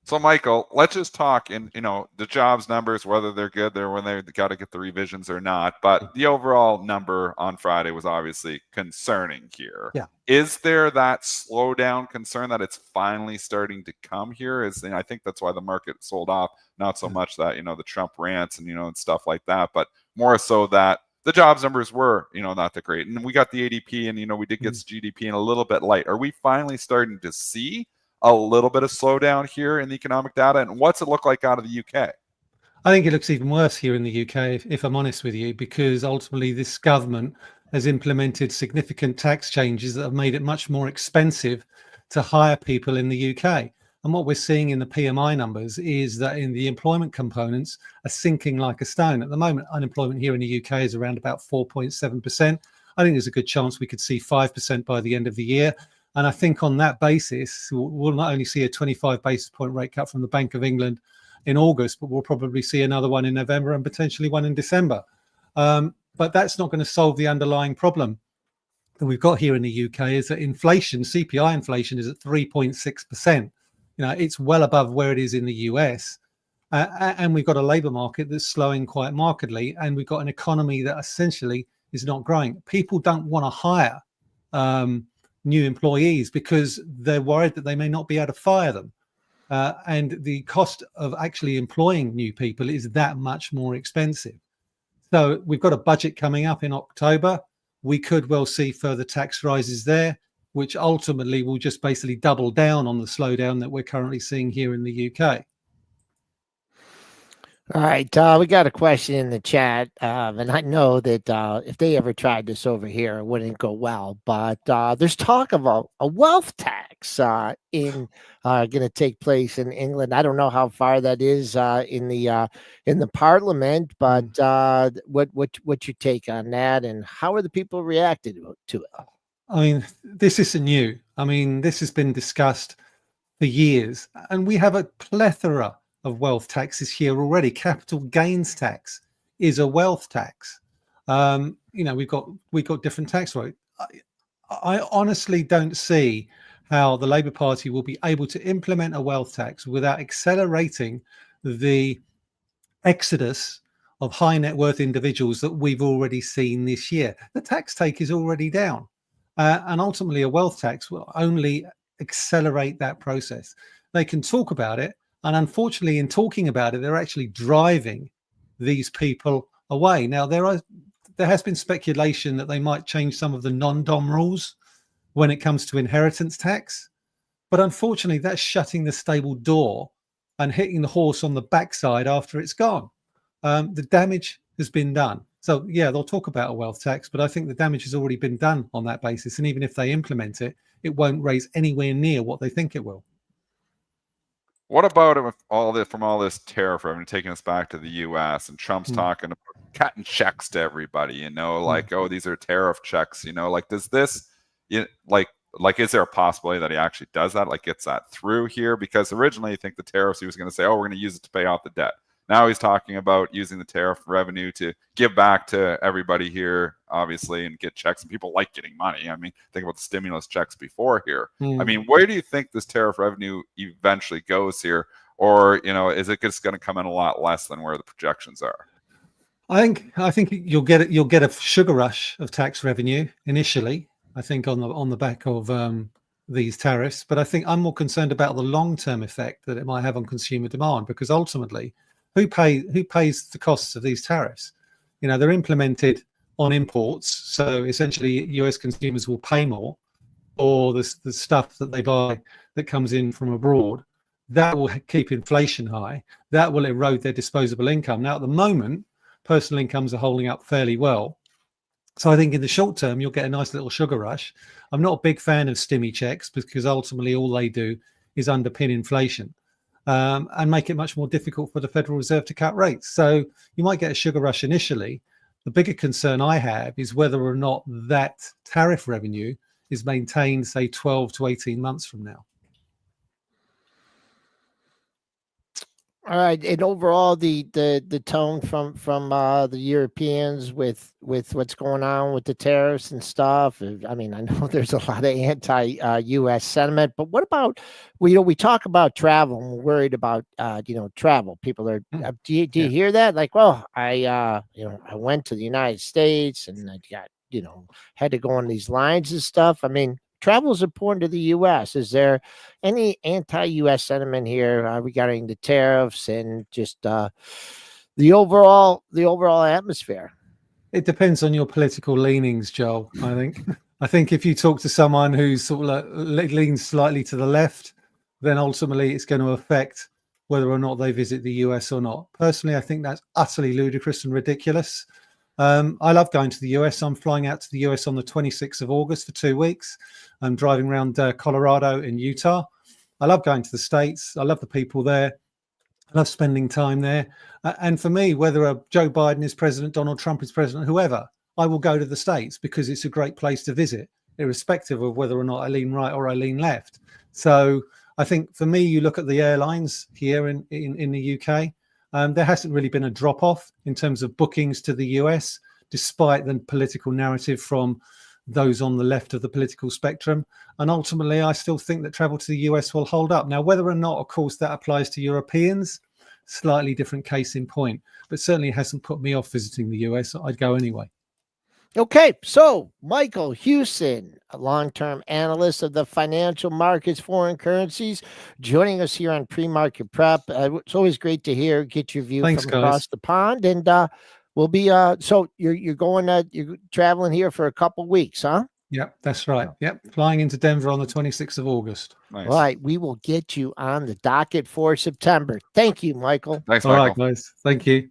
So Michael, let's just talk in, the jobs numbers, whether they're good, when they got to get the revisions or not. But the overall number on Friday was obviously concerning here. Yeah. Is there that slowdown concern that it's finally starting to come here? I think that's why the market sold off. Not so much that, the Trump rants and, and stuff like that, but more so that the jobs numbers were, not that great. And we got the ADP and, we did get GDP in a little bit light. Are we finally starting to see a little bit of slowdown here in the economic data? And what's it look like out of the UK? I think it looks even worse here in the UK, if I'm honest with you, because ultimately this government has implemented significant tax changes that have made it much more expensive to hire people in the UK. And what we're seeing in the PMI numbers is that in the employment components are sinking like a stone. At the moment, unemployment here in the UK is around about 4.7%. I think there's a good chance we could see 5% by the end of the year. And I think on that basis, we'll not only see a 25 basis point rate cut from the Bank of England in August, but we'll probably see another one in November and potentially one in December. But that's not going to solve the underlying problem that we've got here in the UK, is that inflation, CPI inflation, is at 3.6%. It's well above where it is in the US. And we've got a labour market that's slowing quite markedly. And we've got an economy that essentially is not growing. People don't want to hire new employees because they're worried that they may not be able to fire them. and the cost of actually employing new people is that much more expensive. So we've got a budget coming up in October. We could well see further tax rises there, which ultimately will just basically double down on the slowdown that we're currently seeing here in the UK. All right, we got a question in the chat, and I know that if they ever tried this over here, it wouldn't go well. But there's talk of a wealth tax in going to take place in England. I don't know how far that is in the Parliament, but what's your take on that, and how are the people reacted to it? I mean, this isn't new. I mean, this has been discussed for years, and we have a plethora of wealth taxes here already. Capital gains tax is a wealth tax. We've got different tax rates. I honestly don't see how the Labour Party will be able to implement a wealth tax without accelerating the exodus of high net worth individuals that we've already seen this year. The tax take is already down, and ultimately a wealth tax will only accelerate that process. They can talk about it, and unfortunately, in talking about it, they're actually driving these people away. Now, there has been speculation that they might change some of the non-dom rules when it comes to inheritance tax. But unfortunately, that's shutting the stable door and hitting the horse on the backside after it's gone. The damage has been done. So, yeah, they'll talk about a wealth tax, but I think the damage has already been done on that basis. And even if they implement it, it won't raise anywhere near what they think it will. What about it from all this tariff revenue taking us back to the U.S. and Trump's talking about cutting checks to everybody? Oh, these are tariff checks. Does this, is there a possibility that he actually does that? Gets that through here? Because originally, I think the tariffs he was going to say, oh, we're going to use it to pay off the debt. Now he's talking about using the tariff revenue to give back to everybody here, obviously, and get checks. And people like getting money. I mean, think about the stimulus checks before here. I mean, where do you think this tariff revenue eventually goes here? Or, is it just going to come in a lot less than where the projections are? I think you'll get a sugar rush of tax revenue initially, I think, on the back of these tariffs. But I think I'm more concerned about the long-term effect that it might have on consumer demand, because ultimately, who pays the costs of these tariffs? They're implemented on imports, so essentially US consumers will pay more for the stuff that they buy that comes in from abroad. That will keep inflation high. That will erode their disposable income. Now, at the moment, personal incomes are holding up fairly well. So I think in the short term, you'll get a nice little sugar rush. I'm not a big fan of stimmy checks because ultimately all they do is underpin inflation. And make it much more difficult for the Federal Reserve to cut rates. So you might get a sugar rush initially. The bigger concern I have is whether or not that tariff revenue is maintained, say, 12 to 18 months from now. All right, and overall, the tone from the Europeans with what's going on with the tariffs and stuff. I mean, I know there's a lot of anti-U.S. sentiment, but what about we talk about travel and we're worried about travel. People are. Do you hear that? I went to the United States and I got had to go on these lines and stuff. I mean, travel is important to the U.S. Is there any anti-U.S. sentiment here regarding the tariffs and just the overall atmosphere? It depends on your political leanings, Joel. I think. I think if you talk to someone who's sort of leans slightly to the left, then ultimately it's going to affect whether or not they visit the US or not. Personally, I think that's utterly ludicrous and ridiculous. I love going to the US. I'm flying out to the US on the 26th of August for 2 weeks. I'm driving around Colorado and Utah. I love going to the States. I love the people there. I love spending time there. And for me, whether Joe Biden is president, Donald Trump is president, whoever, I will go to the States because it's a great place to visit, irrespective of whether or not I lean right or I lean left. So I think for me, you look at the airlines here in the UK, there hasn't really been a drop-off in terms of bookings to the US, despite the political narrative from those on the left of the political spectrum. And ultimately, I still think that travel to the US will hold up. Now, whether or not, of course, that applies to Europeans, slightly different case in point, but certainly hasn't put me off visiting the US. I'd go anyway. Okay, so Michael Hewson, a long-term analyst of the financial markets, foreign currencies, joining us here on Pre-Market Prep. It's always great to get your view Thanks, from guys. across the pond, and we'll be. So you're going. You're traveling here for a couple weeks, huh? Yep, that's right. Yep, flying into Denver on the 26th of August. Nice. All right, we will get you on the docket for September. Thank you, Michael. Thanks, All Michael. right, guys. Thank you.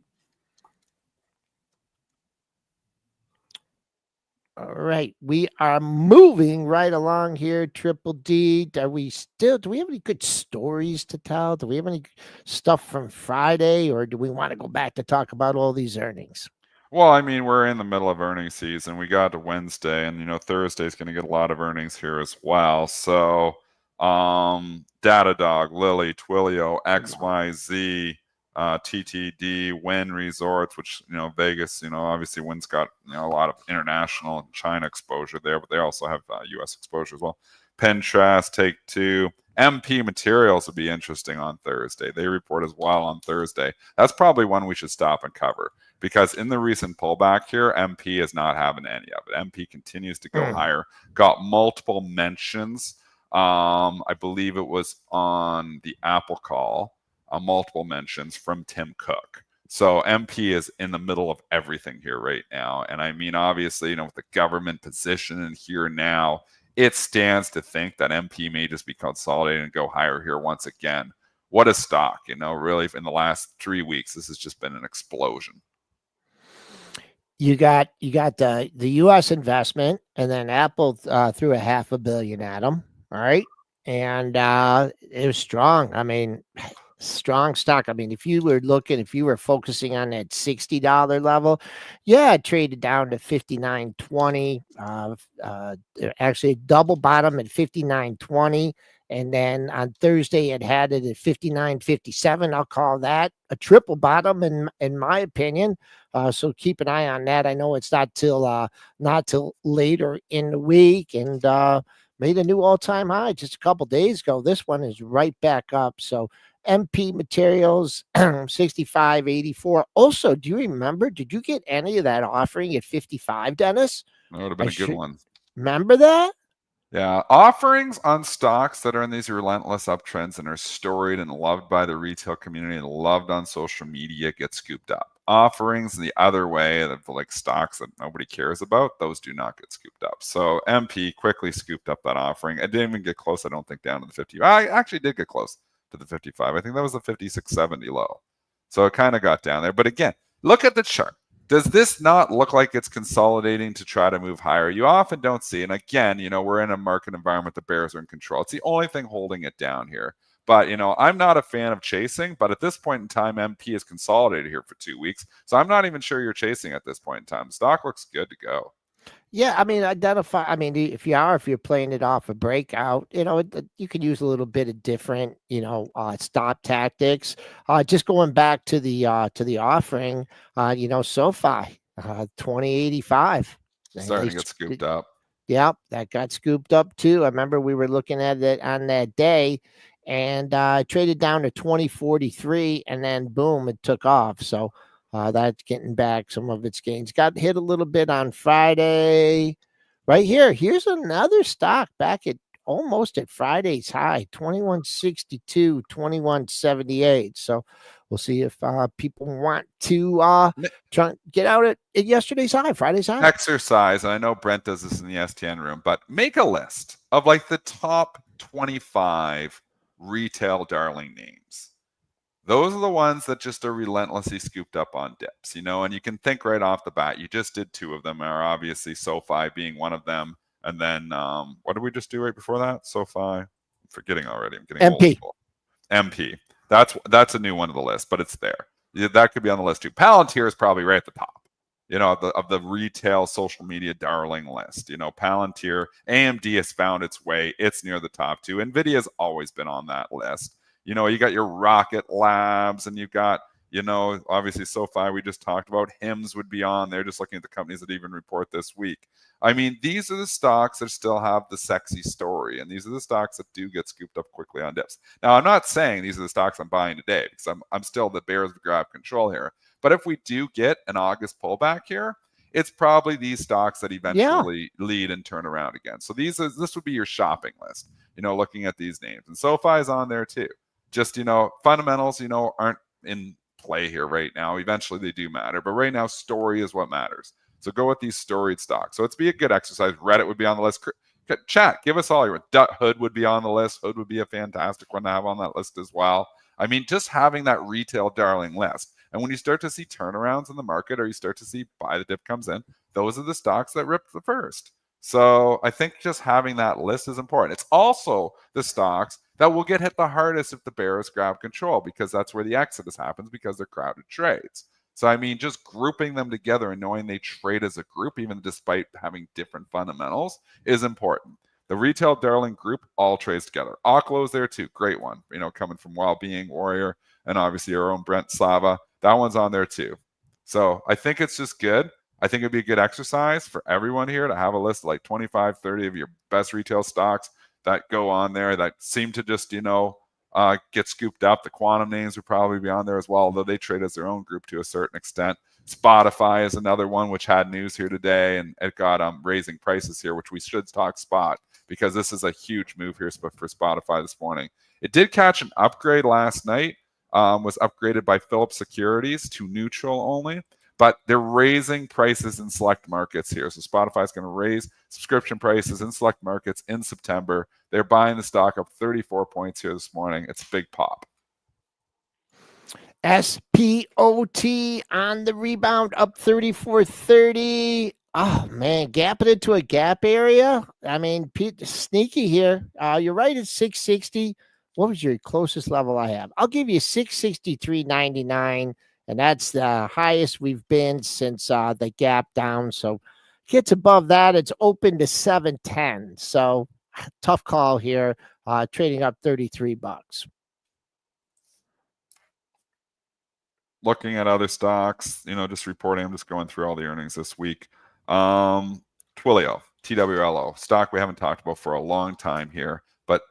All right, we are moving right along here. Triple D. Do we have any good stories to tell? Do we have any stuff from Friday, or do we want to go back to talk about all these earnings? Well, I mean, we're in the middle of earnings season. We got to Wednesday, and Thursday's going to get a lot of earnings here as well. So, Datadog, Lilly, Twilio, XYZ, TTD, Wynn Resorts, which Vegas, obviously Wynn's got a lot of international and China exposure there, but they also have U.S. exposure as well. Pinterest, Take-Two, MP Materials would be interesting on Thursday. They report as well on Thursday. That's probably one we should stop and cover, because in the recent pullback here, MP is not having any of it. MP continues to go higher. Got multiple mentions. I believe it was on the Apple call, multiple mentions from Tim Cook. So MP is in the middle of everything here right now. And I mean, obviously, with the government position in here now, it stands to think that MP may just be consolidating and go higher here once again. What a stock, really in the last 3 weeks, this has just been an explosion. You got the U.S. investment, and then Apple threw a $500 million at them. All right, and it was strong. I mean, strong stock. I mean, if you were focusing on that $60 level, it traded down to $59.20. Actually, double bottom at $59.20. And then on Thursday, it had it at $59.57. I'll call that a triple bottom in my opinion. So keep an eye on that. I know it's not till later in the week, and made a new all-time high just a couple days ago. This one is right back up. So MP Materials, 65.84. Also, do you remember? Did you get any of that offering at 55, Dennis? That would have been a good one. Remember that? Yeah, offerings on stocks that are in these relentless uptrends and are storied and loved by the retail community and loved on social media get scooped up. Offerings the other way, of like stocks that nobody cares about, those do not get scooped up. So MP quickly scooped up that offering. I didn't even get close, I don't think, down to the 50. I actually did get close to the 55. I think that was the 56.70 low. So it kind of got down there. But again, look at the chart. Does this not look like it's consolidating to try to move higher? You often don't see. And again, we're in a market environment. The bears are in control. It's the only thing holding it down here. But, I'm not a fan of chasing. But at this point in time, MP is consolidated here for 2 weeks. So I'm not even sure you're chasing at this point in time. Stock looks good to go. Yeah, I mean, if you're playing it off a breakout, you could use a little bit of different, stop tactics. Just going back to the offering, SoFi, 2085. Starting to get scooped up. Yep, that got scooped up too. I remember we were looking at it on that day, and traded down to 2043, and then boom, it took off. So that's getting back some of its gains. Got hit a little bit on Friday. Right here. Here's another stock back at almost at Friday's high, 2162, 2178. So we'll see if people want to try and get out at yesterday's high, Friday's high. Exercise, and I know Brent does this in the STN room, but make a list of like the top 25 retail darling names. Those are the ones that just are relentlessly scooped up on dips, and you can think right off the bat. You just did 2 of them, are obviously SoFi being one of them. And then what did we just do right before that? SoFi. I'm forgetting already. I'm getting MP. old. MP. That's a new one of the list, but it's there. That could be on the list too. Palantir is probably right at the top, of the retail social media darling list. Palantir, AMD has found its way. It's near the top 2. NVIDIA's always been on that list. You got your Rocket Labs, and you've got, obviously SoFi we just talked about. HIMS would be on there, just looking at the companies that even report this week. I mean, these are the stocks that still have the sexy story, and these are the stocks that do get scooped up quickly on dips. Now, I'm not saying these are the stocks I'm buying today, because I'm still the bears grab control here. But if we do get an August pullback here, it's probably these stocks that eventually lead and turn around again. So this would be your shopping list, looking at these names. And SoFi is on there too. Just, fundamentals, aren't in play here right now. Eventually they do matter, but right now story is what matters. So go with these storied stocks. So it's be a good exercise. Reddit would be on the list. Chat, give us all your Hood would be on the list. Hood would be a fantastic one to have on that list as well. I mean, just having that retail darling list. And when you start to see turnarounds in the market, or you start to see buy the dip comes in, those are the stocks that rip the first. So I think just having that list is important. It's also the stocks that will get hit the hardest if the bears grab control, because that's where the exodus happens, because they're crowded trades. So, I mean, just grouping them together and knowing they trade as a group, even despite having different fundamentals, is important. The retail darling group all trades together. Oklo's there too. Great one. Coming from Wellbeing, Warrior, and obviously our own Brent Slava. That one's on there too. So I think it's just good. I think it'd be a good exercise for everyone here to have a list of like 25, 30 of your best retail stocks that go on there that seem to just, get scooped up. The quantum names would probably be on there as well, although they trade as their own group to a certain extent. Spotify is another one which had news here today, and it got raising prices here, which we should talk spot, because this is a huge move here for Spotify this morning. It did catch an upgrade last night, was upgraded by Phillips Securities to neutral only, but they're raising prices in select markets here. So Spotify is going to raise subscription prices in select markets in September. They're buying the stock up 34 points here this morning. It's a big pop. SPOT on the rebound, up 34.30. Oh, man, gapping into a gap area. I mean, sneaky here. You're right at 660. What was your closest level I have? I'll give you 663.99, and that's the highest we've been since the gap down. So gets above that, it's open to 710. So tough call here, trading up $33. Looking at other stocks, just reporting. I'm just going through all the earnings this week. Twilio, TWLO, stock we haven't talked about for a long time here, but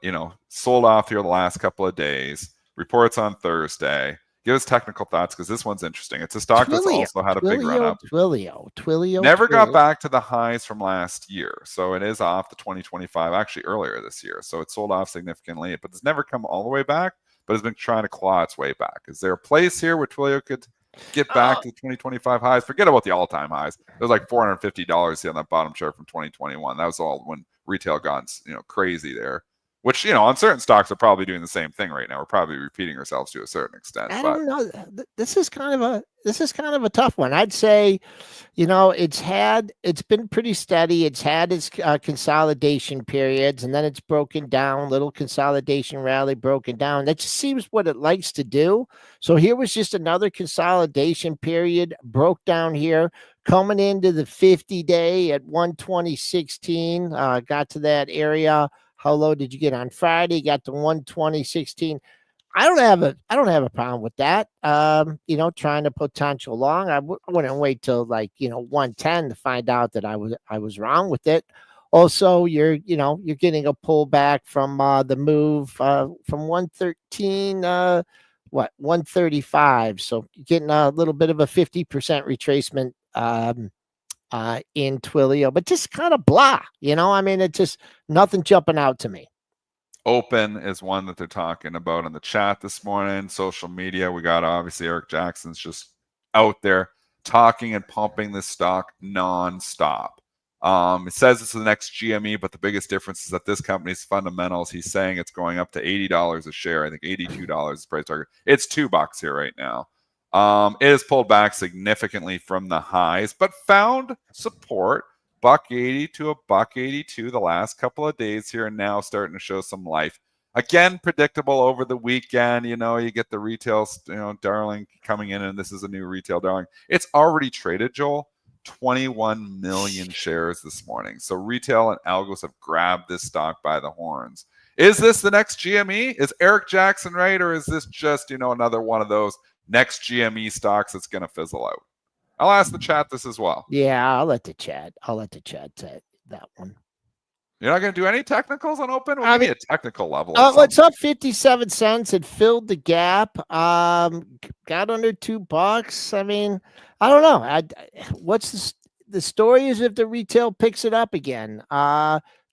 sold off here the last couple of days. Reports on Thursday. Give us technical thoughts, because this one's interesting. It's a stock that's also had a big run up. Twilio never got back to the highs from last year, so it is off the 2025, actually earlier this year. So it sold off significantly, but it's never come all the way back, but it's been trying to claw its way back. Is there a place here where Twilio could get back to the 2025 highs? Forget about the all-time highs. It was like $450 here on that bottom chart from 2021. That was all when retail got crazy there. Which, on certain stocks are probably doing the same thing right now. We're probably repeating ourselves to a certain extent. I don't know. This is kind of a tough one. I'd say, it's been pretty steady. It's had its consolidation periods, and then it's broken down, little consolidation rally broken down. That just seems what it likes to do. So here was just another consolidation period, broke down here, coming into the 50-day at 120.16, got to that area. How low did you get on Friday? Got to 120.16. I don't have a problem with that. Trying to potential long. I wouldn't wait till 110 to find out that I was wrong with it. Also, you're getting a pullback from the move from 113 135. So you're getting a little bit of a 50% retracement in Twilio, but just kind of blah, it's just nothing jumping out to me. Open is one that they're talking about in the chat this morning. Social media, we got obviously Eric Jackson's just out there talking and pumping this stock nonstop. It says it's the next GME, but the biggest difference is that this company's fundamentals, he's saying it's going up to $80 a share. I think $82 is price target. It's $2 here right now. It has pulled back significantly from the highs, but found support, $1.80 to $1.82 the last couple of days here, and now starting to show some life. Again, predictable over the weekend. You get the retail, darling coming in, and this is a new retail darling. It's already traded, Joel, 21 million shares this morning. So retail and algos have grabbed this stock by the horns. Is this the next GME? Is Eric Jackson right, or is this just, another one of those next GME stocks that's going to fizzle out? I'll ask the chat this as well. Yeah, I'll let the chat say that one. You're not going to do any technicals on Open? Well, give me a technical level. It's up 57 cents. It filled the gap. Got under $2. I mean, I don't know. the story is if the retail picks it up again.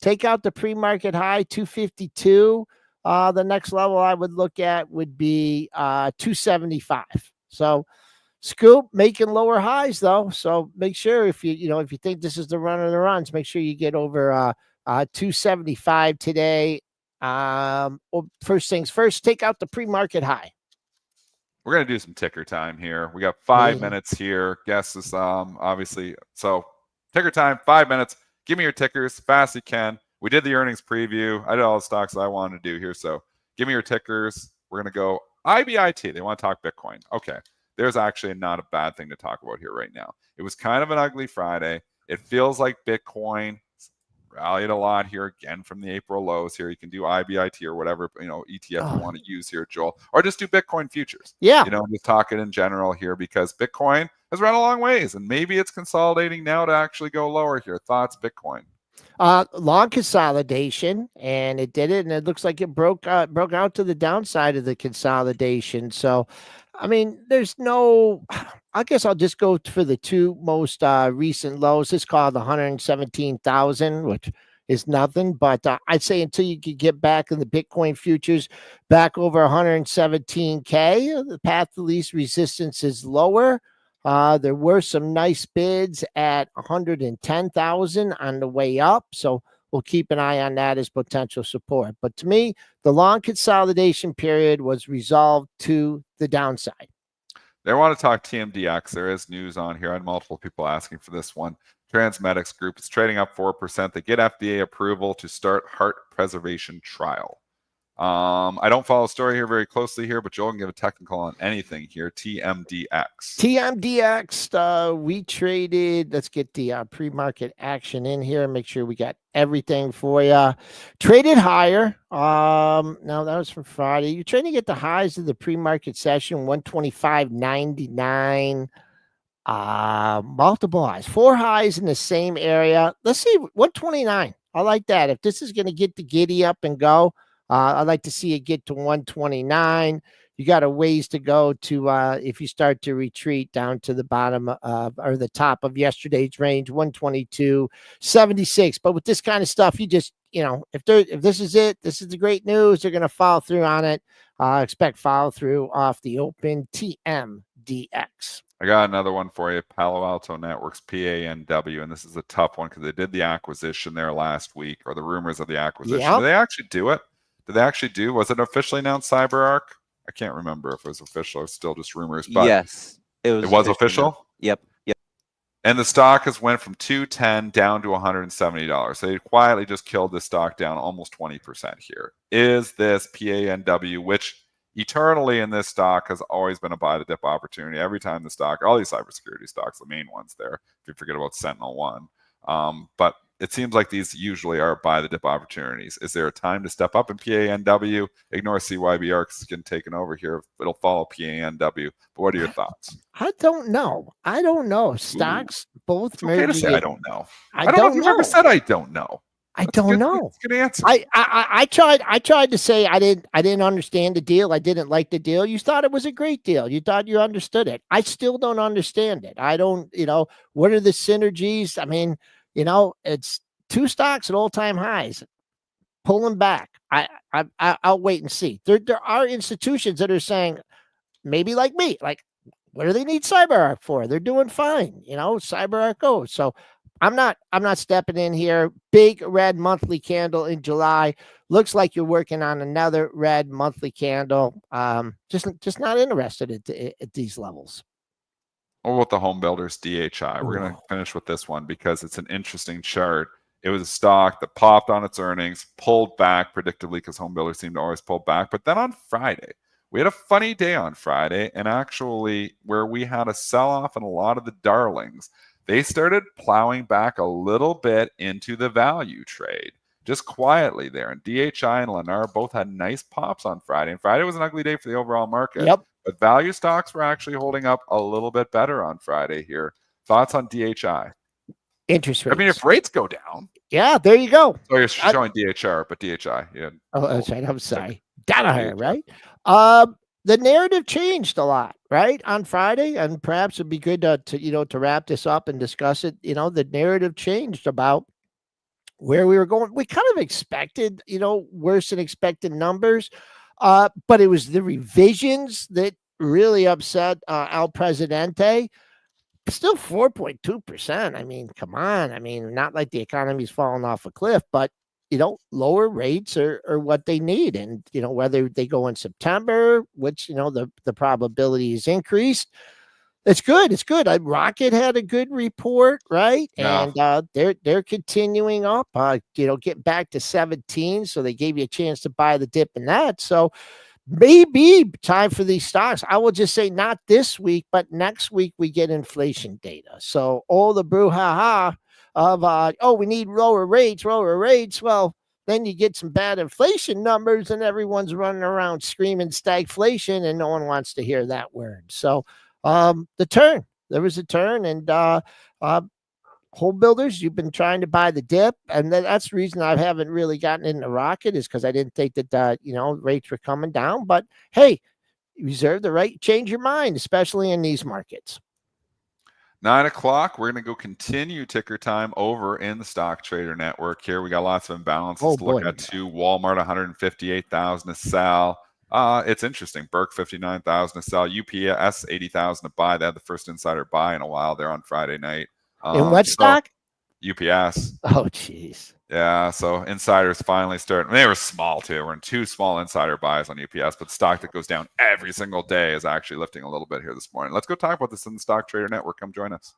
Take out the pre-market high 252. The next level I would look at would be 275. So Scoop making lower highs though. So make sure if you think this is the run of the runs, make sure you get over 275 today. First things first, take out the pre-market high. We're going to do some ticker time here. We got 5 minutes here. Guess this, obviously. So ticker time, 5 minutes. Give me your tickers as fast as you can. We did the earnings preview. I did all the stocks I wanted to do here. So give me your tickers. We're going to go IBIT. They want to talk Bitcoin. Okay. There's actually not a bad thing to talk about here right now. It was kind of an ugly Friday. It feels like Bitcoin rallied a lot here again from the April lows here. You can do IBIT or whatever, ETF you want to use here, Joel, or just do Bitcoin futures. Yeah. Just talking in general here because Bitcoin has run a long ways and maybe it's consolidating now to actually go lower here. Thoughts, Bitcoin? Long consolidation, and it did it, and it looks like it broke out to the downside of the consolidation. So, I mean, I guess I'll just go for the two most recent lows. It's called 117,000, which is nothing, but I'd say until you could get back in the Bitcoin futures back over 117K, the path to least resistance is lower. There were some nice bids at 110,000 on the way up. So we'll keep an eye on that as potential support. But to me, the long consolidation period was resolved to the downside. They want to talk TMDX. There is news on here. I had multiple people asking for this one. Transmedics Group is trading up 4%. They get FDA approval to start heart preservation trial. I don't follow the story here very closely here, but Joel can give a technical on anything here. TMDX. TMDX, we traded. Let's get the pre-market action in here and make sure we got everything for you. Traded higher. Now that was from Friday. You're trading at the highs of the pre-market session, 125.99. Multiple highs, 4 highs in the same area. Let's see, 129. I like that. If this is going to get the giddy up and go, I'd like to see it get to 129. You got a ways to go to if you start to retreat down to the bottom or the top of yesterday's range, 122.76. But with this kind of stuff, you just, if this is it, this is the great news, they're going to follow through on it. Expect follow through off the open TMDX. I got another one for you, Palo Alto Networks, PANW, and this is a tough one because they did the acquisition there last week, or the rumors of the acquisition. Yep. Did they actually do it? Was it officially announced CyberArk? I can't remember if it was official or still just rumors. But yes, it was official. Yep. And the stock has went from $210 down to $170. So they quietly just killed the stock down almost 20% here. Is this PANW, which eternally in this stock has always been a buy the dip opportunity? Every time the stock, all these cybersecurity stocks, the main ones there, if you forget about SentinelOne. But it seems like these usually are buy the dip opportunities. Is there a time to step up in PANW? Ignore CYBR because it's getting taken over here. It'll follow PANW. But what are your thoughts? I don't know. Stocks both. It's okay to say I don't know. I don't know if you've ever said I don't know. I don't know. That's a good answer. I tried to say I didn't understand the deal. I didn't like the deal. You thought it was a great deal. You thought you understood it. I still don't understand it. I don't, what are the synergies? I mean, it's 2 stocks at all-time highs. Pulling back. I'll wait and see. There are institutions that are saying, maybe like me, like, what do they need CyberArk for? They're doing fine. CyberArk goes. So I'm not stepping in here. Big red monthly candle in July. Looks like you're working on another red monthly candle. Just not interested at these levels. What about the Homebuilders DHI? We're going to finish with this one because it's an interesting chart. It was a stock that popped on its earnings, pulled back predictably because Homebuilders seem to always pull back. But then on Friday, we had a funny day on Friday, and actually where we had a sell-off in a lot of the darlings, they started plowing back a little bit into the value trade, just quietly there. And DHI and Lennar both had nice pops on Friday. And Friday was an ugly day for the overall market. Yep. But value stocks were actually holding up a little bit better on Friday here. Thoughts on DHI? Interest rates. I mean, if rates go down. Yeah, there you go. Oh, you're showing DHR, but DHI. Yeah. Oh, that's right. I'm sorry. Danaher, right? the narrative changed a lot, right, on Friday, and perhaps it'd be good to wrap this up and discuss it. The narrative changed about where we were going. We kind of expected, worse than expected numbers, but it was the revisions that really upset El Presidente. Still 4.2%. I mean, come on. I mean, not like the economy's falling off a cliff, but lower rates are what they need. And, whether they go in September, which, the probability is increased. It's good. It's good. Rocket had a good report, right? Yeah. And they're continuing up, get back to 17. So they gave you a chance to buy the dip in that. So maybe time for these stocks. I will just say not this week, but next week we get inflation data. So all the brouhaha of, we need lower rates. Well, then you get some bad inflation numbers and everyone's running around screaming stagflation and no one wants to hear that word. So there was a turn, and home builders, you've been trying to buy the dip, and that's the reason I haven't really gotten into Rocket, is because I didn't think that rates were coming down. But hey, you reserve the right to change your mind, especially in these markets. 9 o'clock, we're going to go continue ticker time over in the Stock Trader Network here. We got lots of imbalances to look at too. Walmart, 158,000 to sell. It's interesting. Burke, 59,000 to sell. UPS, 80,000 to buy. They had the first insider buy in a while there on Friday night. In what stock? UPS. Oh, jeez. Yeah, so insiders finally starting. They were small too. We're in 2 small insider buys on UPS, but stock that goes down every single day is actually lifting a little bit here this morning. Let's go talk about this in the Stock Trader Network. Come join us.